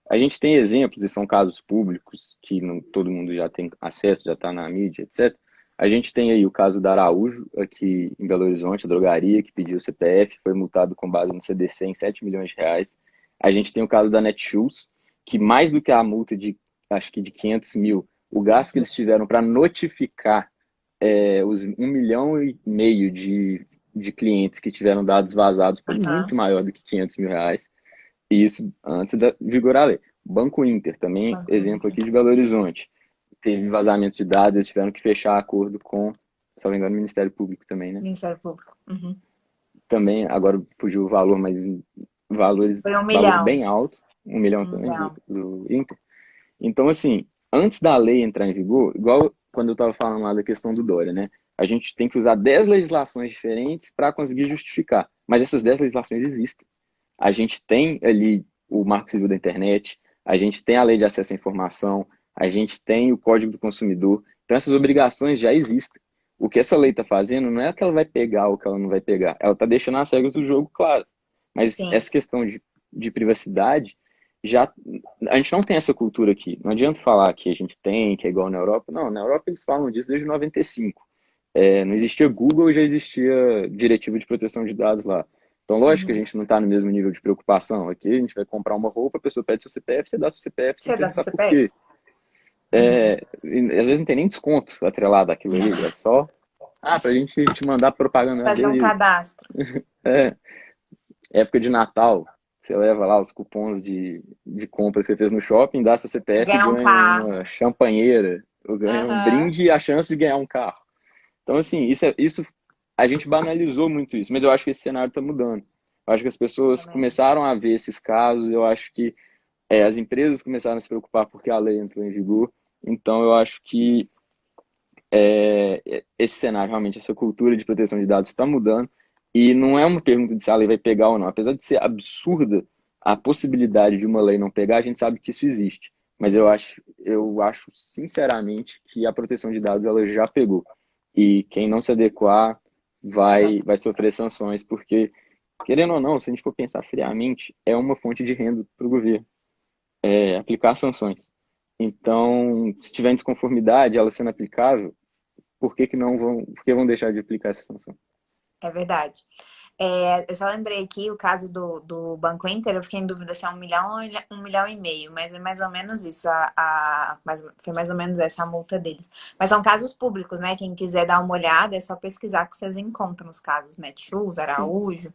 A gente tem exemplos, e são casos públicos, que todo mundo já tem acesso, já está na mídia, etc. A gente tem aí o caso da Araújo, aqui em Belo Horizonte, a drogaria que pediu o CPF, foi multado com base no CDC em 7 milhões de reais. A gente tem o caso da Netshoes, que mais do que a multa de, acho que de 500 mil, o gasto 500 que mil. eles tiveram para notificar os 1,5 milhão de clientes que tiveram dados vazados foi Aham. muito maior do que 500 mil reais, e isso antes da vigorar a lei. Banco Inter, também Banco exemplo Inter, aqui de Belo Horizonte. Teve vazamento de dados, eles tiveram que fechar acordo com, se não me engano, o Ministério Público também, né? Ministério Público. Uhum. Também, agora fugiu o valor, mas Foi um valor milhão. bem alto, 1 milhão Um também milhão. do Inter. Então, assim, antes da lei entrar em vigor, igual quando eu estava falando lá da questão do Dória, né? A gente tem que usar 10 legislações diferentes para conseguir justificar. Mas essas 10 legislações existem. A gente tem ali o Marco Civil da Internet, a gente tem a Lei de Acesso à Informação, a gente tem o Código do Consumidor. Então, essas obrigações já existem. O que essa lei está fazendo não é que ela vai pegar ou que ela não vai pegar, ela está deixando as regras do jogo claras. Mas Sim. essa questão de privacidade, já a gente não tem essa cultura aqui. Não adianta falar que a gente tem, que é igual na Europa. Não, na Europa eles falam disso desde 95. Não existia Google, já existia diretiva de proteção de dados lá. Então, lógico que a Uhum. gente não está no mesmo nível de preocupação. Aqui a gente vai comprar uma roupa, a pessoa pede seu CPF, você dá seu CPF sem Você dá seu perguntar por CPF? quê. Uhum. E às vezes não tem nem desconto atrelado àquilo ali, é só, pra gente te mandar propaganda, Fazer um beleza. cadastro. É, época de Natal, você leva lá os cupons de compra que você fez no shopping, dá seu E CPF e ganhar um ganha uma carro. champanheira, ou ganha um Aham. brinde e a chance de ganhar um carro. Então, assim, isso a gente banalizou muito isso, mas eu acho que esse cenário está mudando. Eu acho que as pessoas Também acho. começaram a ver esses casos, eu acho que as empresas começaram a se preocupar porque a lei entrou em vigor. Então, eu acho que esse cenário, realmente, essa cultura de proteção de dados está mudando. E não é uma pergunta de se a lei vai pegar ou não. Apesar de ser absurda a possibilidade de uma lei não pegar, a gente sabe que isso existe. Mas Existe. eu acho sinceramente que a proteção de dados ela já pegou. E quem não se adequar Vai. vai sofrer sanções, porque, querendo ou não, se a gente for pensar friamente, é uma fonte de renda para o governo, aplicar sanções. Então, se tiver desconformidade, ela sendo aplicável, por que vão deixar de aplicar essa sanção? É verdade. Eu só lembrei aqui o caso do Banco Inter, eu fiquei em dúvida se é 1 milhão ou 1,5 milhão, mas é mais ou menos isso, foi mais ou menos essa a multa deles. Mas são casos públicos, né? Quem quiser dar uma olhada, é só pesquisar que vocês encontram os casos Netshoes, Sim. Araújo,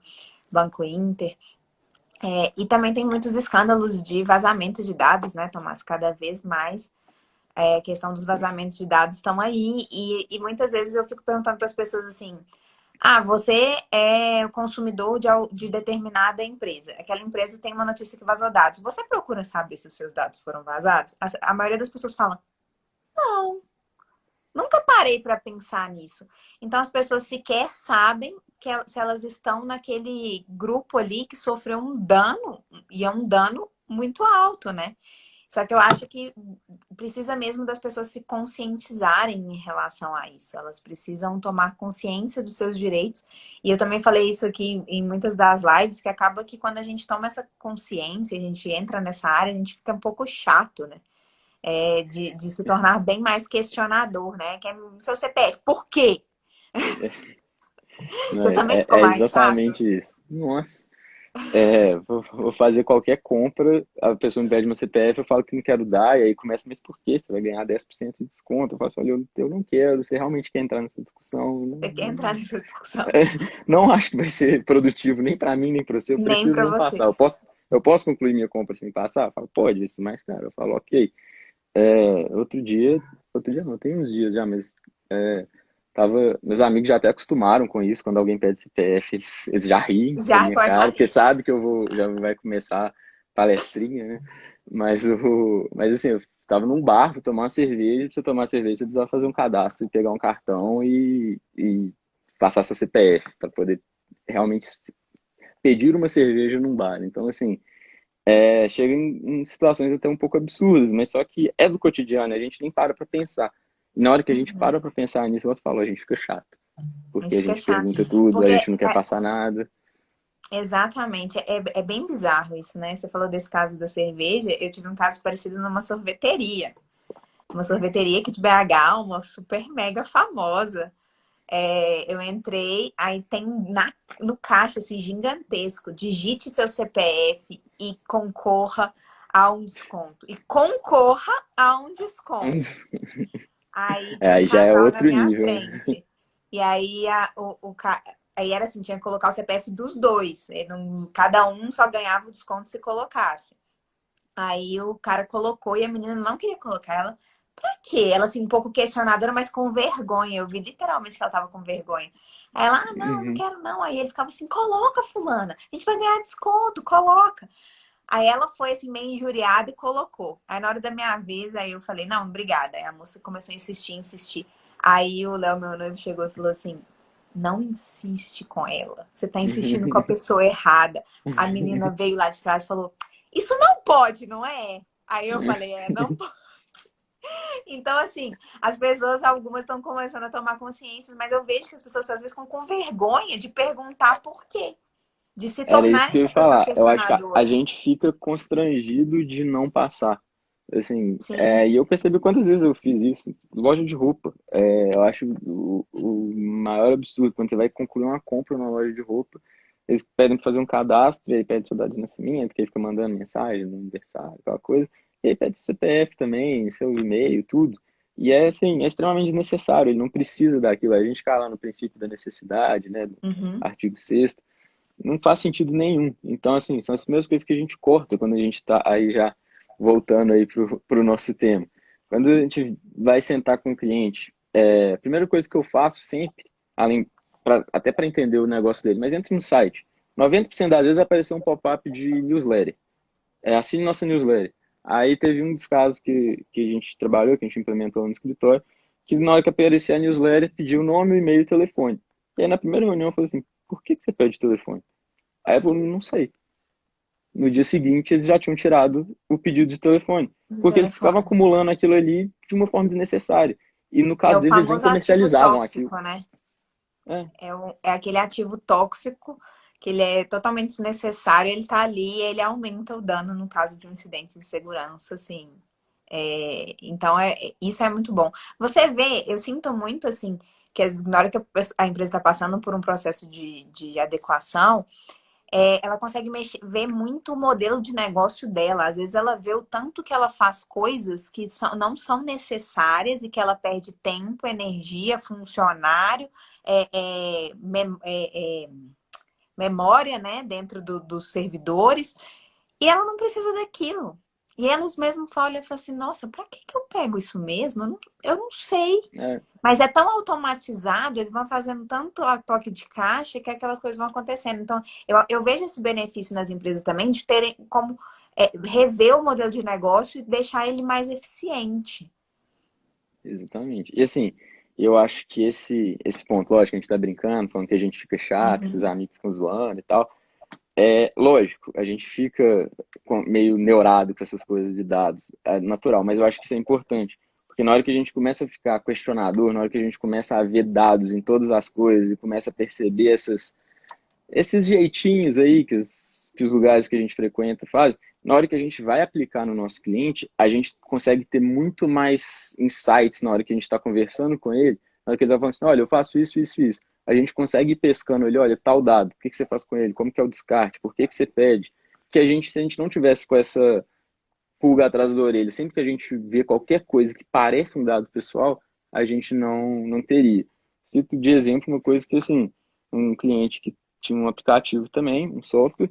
Banco Inter. E também tem muitos escândalos de vazamento de dados, né, Tomás? Cada vez mais a questão dos vazamentos de dados estão aí. E muitas vezes eu fico perguntando para as pessoas assim: você é o consumidor de determinada empresa. Aquela empresa tem uma notícia que vazou dados. Você procura saber se os seus dados foram vazados? A maioria das pessoas fala: não, nunca parei para pensar nisso. Então as pessoas sequer sabem se elas estão naquele grupo ali que sofreu um dano, e é um dano muito alto, né? Só que eu acho que precisa mesmo das pessoas se conscientizarem em relação a isso. Elas precisam tomar consciência dos seus direitos. E eu também falei isso aqui em muitas das lives, que acaba que quando a gente toma essa consciência, a gente entra nessa área, a gente fica um pouco chato, né? De se tornar bem mais questionador, né? Que é seu CPF, por quê? Não, Você também ficou é mais chato? exatamente isso. Nossa. Vou fazer qualquer compra, a pessoa me pede meu CPF, eu falo que não quero dar, e aí começa, mas por quê? Você vai ganhar 10% de desconto. Eu falo assim, olha, eu não quero, você realmente quer entrar nessa discussão? Você quer entrar nessa discussão? Não acho que vai ser produtivo nem para mim, nem para você, eu Nem prefiro pra não você. passar. Eu posso concluir minha compra sem passar? Eu falo, pode, isso mais caro. Eu falo, ok. Outro dia não, tem uns dias já, mas é, meus amigos já até acostumaram com isso, quando alguém pede CPF, eles já riem da Já minha começa a cara, porque rir. sabe que já vai começar palestrinha, né? Mas assim, eu tava num bar pra tomar uma cerveja, pra você tomar uma cerveja, você precisava fazer um cadastro e pegar um cartão e passar seu CPF para poder realmente pedir uma cerveja num bar. Então, assim, chega em situações até um pouco absurdas, mas só que é do cotidiano, a gente nem para pensar. E na hora que a gente Uhum. para pensar nisso, você falou, a gente fica chato, A porque gente a fica gente chato. pergunta tudo, a Porque gente não quer passar nada. exatamente, é bem bizarro isso, né? Você falou desse caso da cerveja, eu tive um caso parecido numa sorveteria. Uma sorveteria aqui de BH, uma super mega famosa. Eu entrei, aí tem no caixa, assim, gigantesco, digite seu CPF e concorra a um desconto. E concorra a um desconto. Aí tinha um Aí já é casal na outro minha nível. frente. E aí aí era assim, tinha que colocar o CPF dos dois. Cada um só ganhava o desconto se colocasse. Aí o cara colocou e a menina não queria colocar ela. Pra quê? Ela, assim, um pouco questionadora, mas com vergonha. Eu vi literalmente que ela tava com vergonha. Aí ela, ah, não, não Uhum. quero não. Aí ele ficava assim, coloca, fulana. A gente vai ganhar desconto, coloca. Aí ela foi, assim, meio injuriada e colocou. Aí na hora da minha vez, aí eu falei, não, obrigada. Aí a moça começou a insistir, insistir. Aí o Léo, meu noivo, chegou e falou assim, não insiste com ela. Você tá insistindo com a pessoa errada. A menina veio lá de trás e falou, isso não pode, não é? Aí eu falei, não pode. Então, assim, as pessoas, algumas estão começando a tomar consciência, mas eu vejo que as pessoas às vezes ficam com vergonha de perguntar por quê, de se Era isso tornar que eu essa ia pessoa falar. Eu acho que a questionadora. gente fica constrangido de não passar. Assim, Sim, e eu percebi quantas vezes eu fiz isso. Loja de roupa. Eu acho o maior absurdo quando você vai concluir uma compra numa loja de roupa. Eles pedem pra fazer um cadastro, e aí pede sua data de nascimento, que aí fica mandando mensagem no aniversário, aquela coisa. E aí pede seu CPF também, seu e-mail, tudo. E é assim, é extremamente desnecessário, ele não precisa daquilo. A gente cai lá no princípio da necessidade, né? Do uhum, artigo 6º, não faz sentido nenhum. Então, assim, são as primeiras coisas que a gente corta quando a gente está aí já voltando aí pro nosso tema. Quando a gente vai sentar com o cliente, a primeira coisa que eu faço sempre, além, até para entender o negócio dele, mas entra no site. 90% das vezes apareceu um pop-up de newsletter. Assine nossa newsletter. Aí teve um dos casos que a gente trabalhou, que a gente implementou no escritório, que na hora que aparecia a newsletter, pediu o nome, o e-mail e o telefone. E aí na primeira reunião eu falei assim, por que você pede telefone? Aí eu falei, não sei. No dia seguinte, eles já tinham tirado o pedido de telefone, do porque eles ficavam telefone. acumulando aquilo ali de uma forma desnecessária. E no É caso o deles, eles nem famoso ativo comercializavam aquilo. tóxico, né? É, É aquele ativo tóxico que ele é totalmente desnecessário, ele tá ali e ele aumenta o dano no caso de um incidente de segurança, assim. Então, isso é muito bom. Você vê, eu sinto muito, assim, que na hora que a empresa está passando por um processo de adequação, ela consegue ver muito o modelo de negócio dela. Às vezes ela vê o tanto que ela faz coisas que não são necessárias e que ela perde tempo, energia, funcionário, é, é, mem- é, é, memória, né, dentro dos servidores, e ela não precisa daquilo. E elas mesmo olham e falam assim, nossa, pra que eu pego isso mesmo? Eu não sei. é, Mas é tão automatizado, eles vão fazendo tanto a toque de caixa que aquelas coisas vão acontecendo. Então, eu vejo esse benefício nas empresas também de terem como rever o modelo de negócio e deixar ele mais eficiente. exatamente. E assim, eu acho que esse ponto, lógico, a gente tá brincando, falando que a gente fica chato, que os Uhum. amigos ficam zoando e tal. Lógico, a gente fica meio neurado com essas coisas de dados, é natural, mas eu acho que isso é importante, porque na hora que a gente começa a ficar questionador, na hora que a gente começa a ver dados em todas as coisas e começa a perceber esses jeitinhos aí que os lugares que a gente frequenta fazem, na hora que a gente vai aplicar no nosso cliente, a gente consegue ter muito mais insights na hora que a gente está conversando com ele, na hora que ele está falando assim, olha, eu faço isso, isso, isso. A gente consegue ir pescando ele, olha, tal dado, o que que você faz com ele, como que é o descarte, por que que você pede? Que a gente, se a gente não tivesse com essa pulga atrás da orelha, sempre que a gente vê qualquer coisa que parece um dado pessoal, a gente não teria. Cito de exemplo uma coisa que, assim, um cliente que tinha um aplicativo também, um software,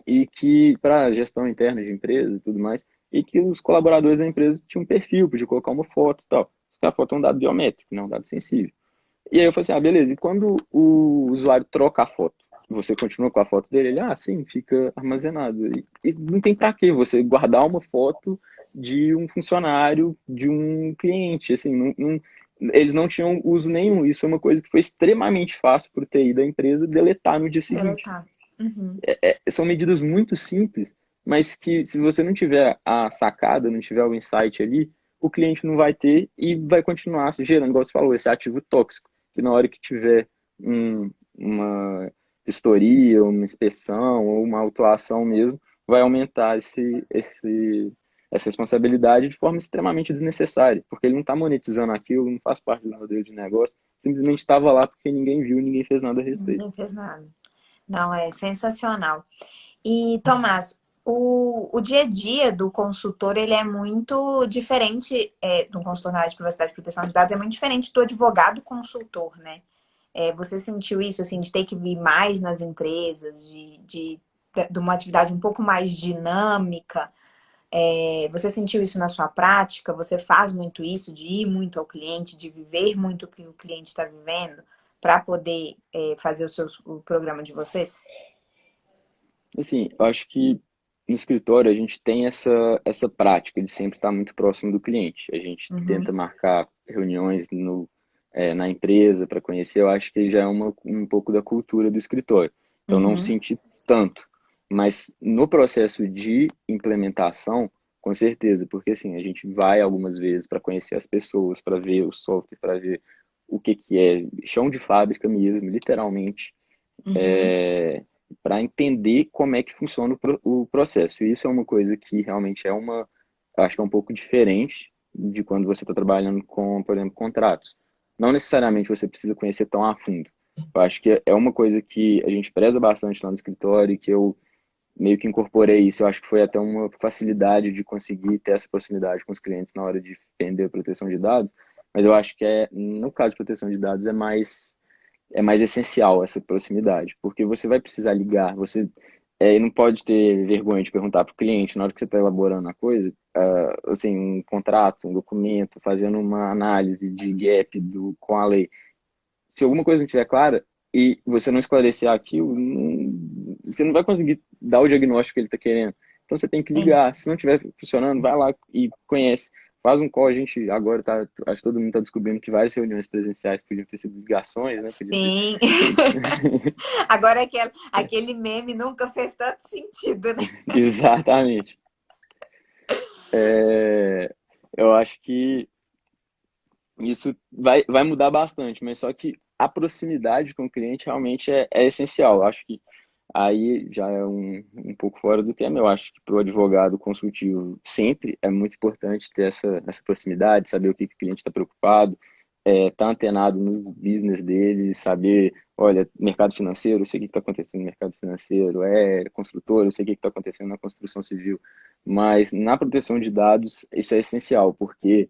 e que, para gestão interna de empresa e tudo mais, e que os colaboradores da empresa tinham um perfil, podia colocar uma foto e tal. Só que a foto é um dado biométrico, não é um dado sensível. E aí eu falei assim, beleza, e quando o usuário troca a foto? Você continua com a foto dele? Ele, sim, fica armazenado. E não tem para que você guardar uma foto de um funcionário, de um cliente, assim, eles não tinham uso nenhum. Isso é uma coisa que foi extremamente fácil para o TI da empresa deletar no dia seguinte. Deletar. Uhum. São medidas muito simples, mas que se você não tiver a sacada, não tiver o insight ali, o cliente não vai ter e vai continuar se gerando, igual você falou, esse ativo tóxico, que na hora que tiver uma vistoria, uma inspeção ou uma autuação mesmo, vai aumentar essa responsabilidade de forma extremamente desnecessária, porque ele não está monetizando aquilo, não faz parte do modelo de negócio, simplesmente estava lá porque ninguém viu, ninguém fez nada a respeito. Ninguém fez nada. Não, é sensacional. E, Tomás, o dia a dia do consultor, ele é muito diferente, do consultor na área de privacidade e proteção de dados, é muito diferente do advogado consultor, né? Você sentiu isso, assim, de ter que vir mais nas empresas, de uma atividade um pouco mais dinâmica? Você sentiu isso na sua prática? Você faz muito isso, de ir muito ao cliente, de viver muito o que o cliente está vivendo, para poder fazer o programa de vocês? Assim, eu acho que no escritório a gente tem essa prática de sempre estar muito próximo do cliente. A gente tenta Uhum, marcar reuniões na empresa para conhecer. Eu acho que já é um pouco da cultura do escritório. Então, não uhum, senti tanto. Mas no processo de implementação, com certeza, porque assim, a gente vai algumas vezes para conhecer as pessoas, para ver o software, para ver o que que é chão de fábrica mesmo, literalmente uhum. para entender como é que funciona o processo. E isso é uma coisa que realmente eu acho que é um pouco diferente de quando você está trabalhando com, por exemplo, contratos. Não necessariamente você precisa conhecer tão a fundo. Eu acho que é uma coisa que a gente preza bastante lá no escritório, e que eu meio que incorporei isso. Eu acho que foi até uma facilidade de conseguir ter essa proximidade com os clientes na hora de vender a proteção de dados. Mas eu acho que no caso de proteção de dados, é mais essencial essa proximidade, porque você vai precisar ligar, você não pode ter vergonha de perguntar para o cliente na hora que você está elaborando a coisa, assim, um contrato, um documento, fazendo uma análise de gap com a lei. Se alguma coisa não estiver clara e você não esclarecer aquilo, você não vai conseguir dar o diagnóstico que ele está querendo. Então você tem que Sim. ligar. Se não estiver funcionando, vai lá e conhece. Faz um call. A gente agora acho que todo mundo está descobrindo que várias reuniões presenciais podiam ter sido ligações, né? Podiam ter Sim. sido. Agora aquele meme nunca fez tanto sentido, né? Exatamente. Eu acho que isso vai mudar bastante, mas só que a proximidade com o cliente realmente é essencial. Eu acho que aí já é um pouco fora do tema. Eu acho que para o advogado consultivo sempre é muito importante ter essa proximidade, saber o que que o cliente está preocupado, estar antenado nos business dele, saber, olha, mercado financeiro, eu sei o que está acontecendo no mercado financeiro, construtor, eu sei o que está acontecendo na construção civil. Mas na proteção de dados, isso é essencial, porque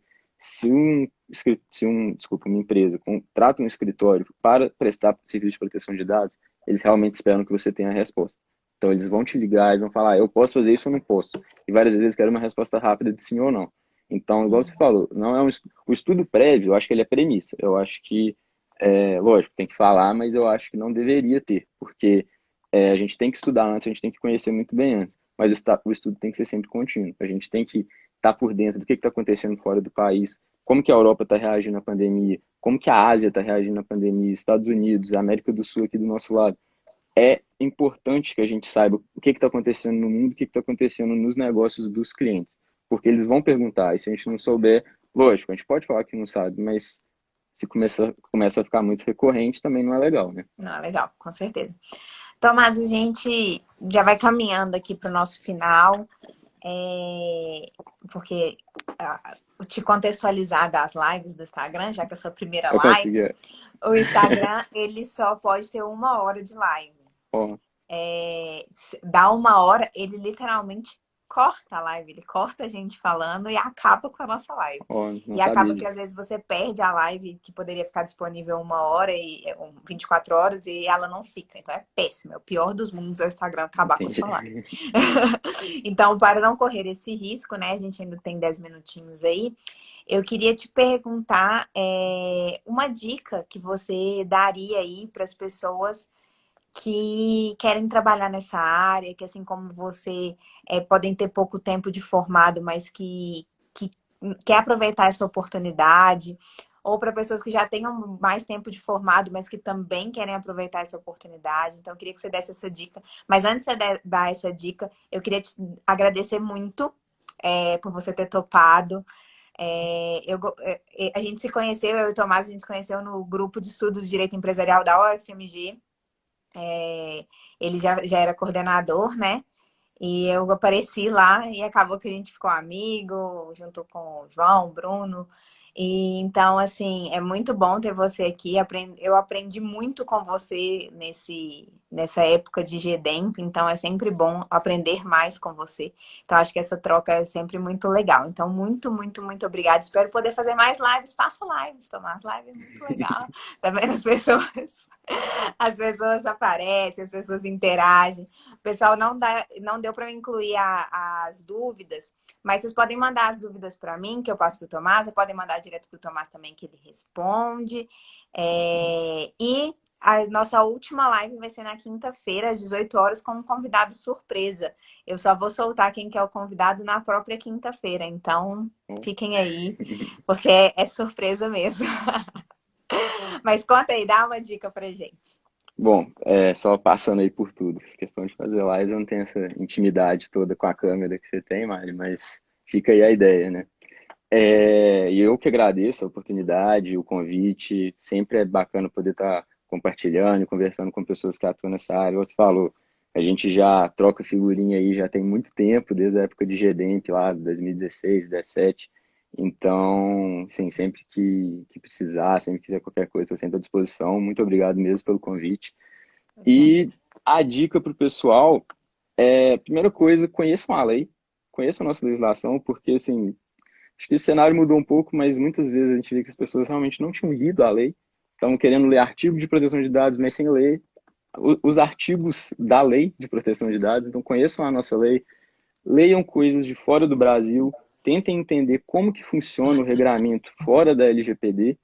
desculpa, uma empresa contrata um escritório para prestar serviço de proteção de dados, eles realmente esperam que você tenha a resposta. Então, eles vão te ligar, eles vão falar, eu posso fazer isso ou não posso? E várias vezes eles querem uma resposta rápida de sim ou não. Então, igual você falou, não é o estudo prévio, eu acho que ele é premissa. Eu acho que, lógico, tem que falar, mas eu acho que não deveria ter, porque a gente tem que estudar antes, a gente tem que conhecer muito bem antes, mas o estudo tem que ser sempre contínuo. A gente tem que estar por dentro do que está acontecendo fora do país, como que a Europa está reagindo à pandemia, como que a Ásia está reagindo à pandemia, Estados Unidos, a América do Sul aqui do nosso lado. É importante que a gente saiba o que está acontecendo no mundo, o que está acontecendo nos negócios dos clientes, porque eles vão perguntar, e se a gente não souber, lógico, a gente pode falar que não sabe, mas se começa a ficar muito recorrente, também não é legal, né? Não, legal, com certeza. Tomás, a gente já vai caminhando aqui para o nosso final, é, porque te contextualizar das lives do Instagram, já que é a sua primeira Eu live, consegui, o Instagram ele só pode ter 1 hora de live. ó, Dá 1 hora, ele literalmente corta a live, ele corta a gente falando e acaba com a nossa live. ó, não E acaba sabia que disso. às vezes você perde a live que poderia ficar disponível 1 hora e 24 horas e ela não fica. Então é péssimo. É o pior dos mundos é o Instagram acabar com a Entendi. sua live. Então, para não correr esse risco, né? A gente ainda tem 10 minutinhos aí. Eu queria te perguntar uma dica que você daria aí para as pessoas que querem trabalhar nessa área, que assim como você podem ter pouco tempo de formado, mas que quer aproveitar essa oportunidade, ou para pessoas que já tenham mais tempo de formado, mas que também querem aproveitar essa oportunidade. Então, eu queria que você desse essa dica. Mas antes de você dar essa dica, eu queria te agradecer muito por você ter topado. A gente se conheceu, eu e o Tomás, a gente se conheceu no grupo de estudos de Direito Empresarial da UFMG. Ele já era coordenador, né? E eu apareci lá e acabou que a gente ficou amigo, junto com o João, o Bruno. E então, assim, é muito bom ter você aqui. Eu aprendi muito com você nessa época de GDEMP, então é sempre bom aprender mais com você. Então, acho que essa troca é sempre muito legal. Então, muito, muito, muito obrigada. Espero poder fazer mais lives. Faça lives, Tomás. Live é muito legal. Tá vendo as pessoas? As pessoas aparecem, as pessoas interagem. O pessoal não deu para incluir as dúvidas. Mas vocês podem mandar as dúvidas para mim, que eu passo para o Tomás, ou podem mandar direto para o Tomás também, que ele responde. E a nossa última live vai ser na quinta-feira, às 18 horas, com um convidado surpresa. Eu só vou soltar quem que é o convidado na própria quinta-feira. Então, fiquem aí, porque é surpresa mesmo. Mas conta aí, dá uma dica pra gente. Bom, só passando aí por tudo. Essa questão de fazer live, eu não tenho essa intimidade toda com a câmera que você tem, Mari, mas fica aí a ideia, né? E eu que agradeço a oportunidade, o convite. Sempre é bacana poder estar compartilhando, conversando com pessoas que atuam nessa área. Você falou, a gente já troca figurinha aí já tem muito tempo, desde a época de GDEMP lá, 2016, 2017. Então, sim, sempre que precisar, sempre que quiser qualquer coisa, estou sempre à disposição. Muito obrigado mesmo pelo convite. Eu que E agradeço. a dica para o pessoal primeira coisa, conheçam a lei, conheçam a nossa legislação, porque assim, acho que esse cenário mudou um pouco, mas muitas vezes a gente vê que as pessoas realmente não tinham lido a lei, estavam querendo ler artigo de proteção de dados, mas sem ler os artigos da lei de proteção de dados. Então, conheçam a nossa lei, leiam coisas de fora do Brasil, tentem entender como que funciona o regramento fora da LGPD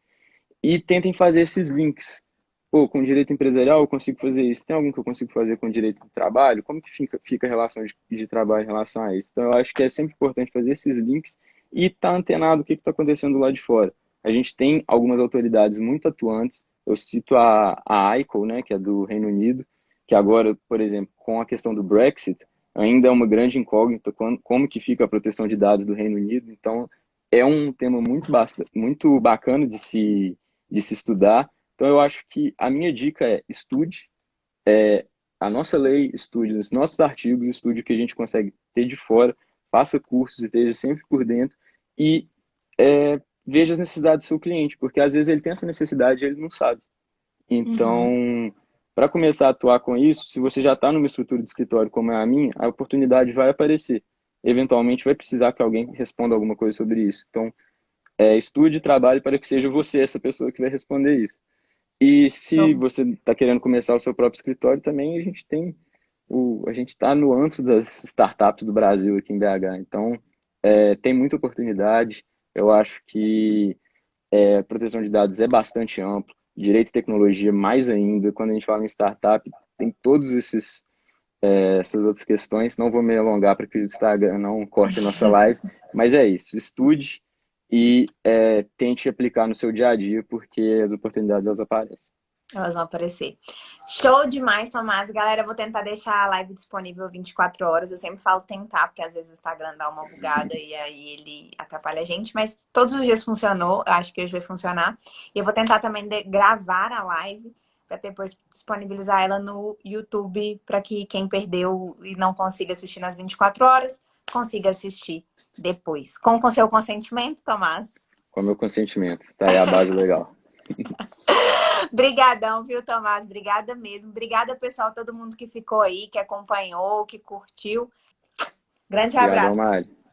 e tentem fazer esses links. Pô, com direito empresarial eu consigo fazer isso. Tem algum que eu consigo fazer com direito do trabalho? Como que fica a relação de trabalho em relação a isso? Então, eu acho que é sempre importante fazer esses links e estar antenado do que está acontecendo lá de fora. A gente tem algumas autoridades muito atuantes. Eu cito a ICO, né, que é do Reino Unido, que agora, por exemplo, com a questão do Brexit, ainda é uma grande incógnita como que fica a proteção de dados do Reino Unido. Então, é um tema muito bacana de se estudar. Então, eu acho que a minha dica é estude a nossa lei, estude os nossos artigos, estude o que a gente consegue ter de fora, faça cursos, esteja sempre por dentro e veja as necessidades do seu cliente, porque às vezes ele tem essa necessidade e ele não sabe. Uhum. Então, para começar a atuar com isso, se você já está numa estrutura de escritório como é a minha, a oportunidade vai aparecer. Eventualmente vai precisar que alguém responda alguma coisa sobre isso. Então, estude e trabalhe para que seja você essa pessoa que vai responder isso. E se Show. você está querendo começar o seu próprio escritório, também a gente está no antro das startups do Brasil aqui em BH. Então, tem muita oportunidade. Eu acho que proteção de dados é bastante amplo, direito e tecnologia mais ainda. Quando a gente fala em startup, tem todos essas outras questões. Não vou me alongar para que o Instagram não corte a nossa live, mas é isso. Estude e tente aplicar no seu dia a dia, porque as oportunidades elas aparecem. Elas vão aparecer. Show demais, Tomás. Galera, eu vou tentar deixar a live disponível 24 horas. Eu sempre falo tentar, porque às vezes o Instagram dá uma bugada e aí ele atrapalha a gente. Mas todos os dias funcionou. Eu acho que hoje vai funcionar. E eu vou tentar também gravar a live para depois disponibilizar ela no YouTube para que quem perdeu e não consiga assistir nas 24 horas consiga assistir depois. Com o seu consentimento, Tomás? Com o meu consentimento. Tá aí a base legal. Brigadão, viu, Tomás? Obrigada mesmo. Obrigada, pessoal, todo mundo que ficou aí, que acompanhou, que curtiu. Grande Obrigadão, abraço. Mari.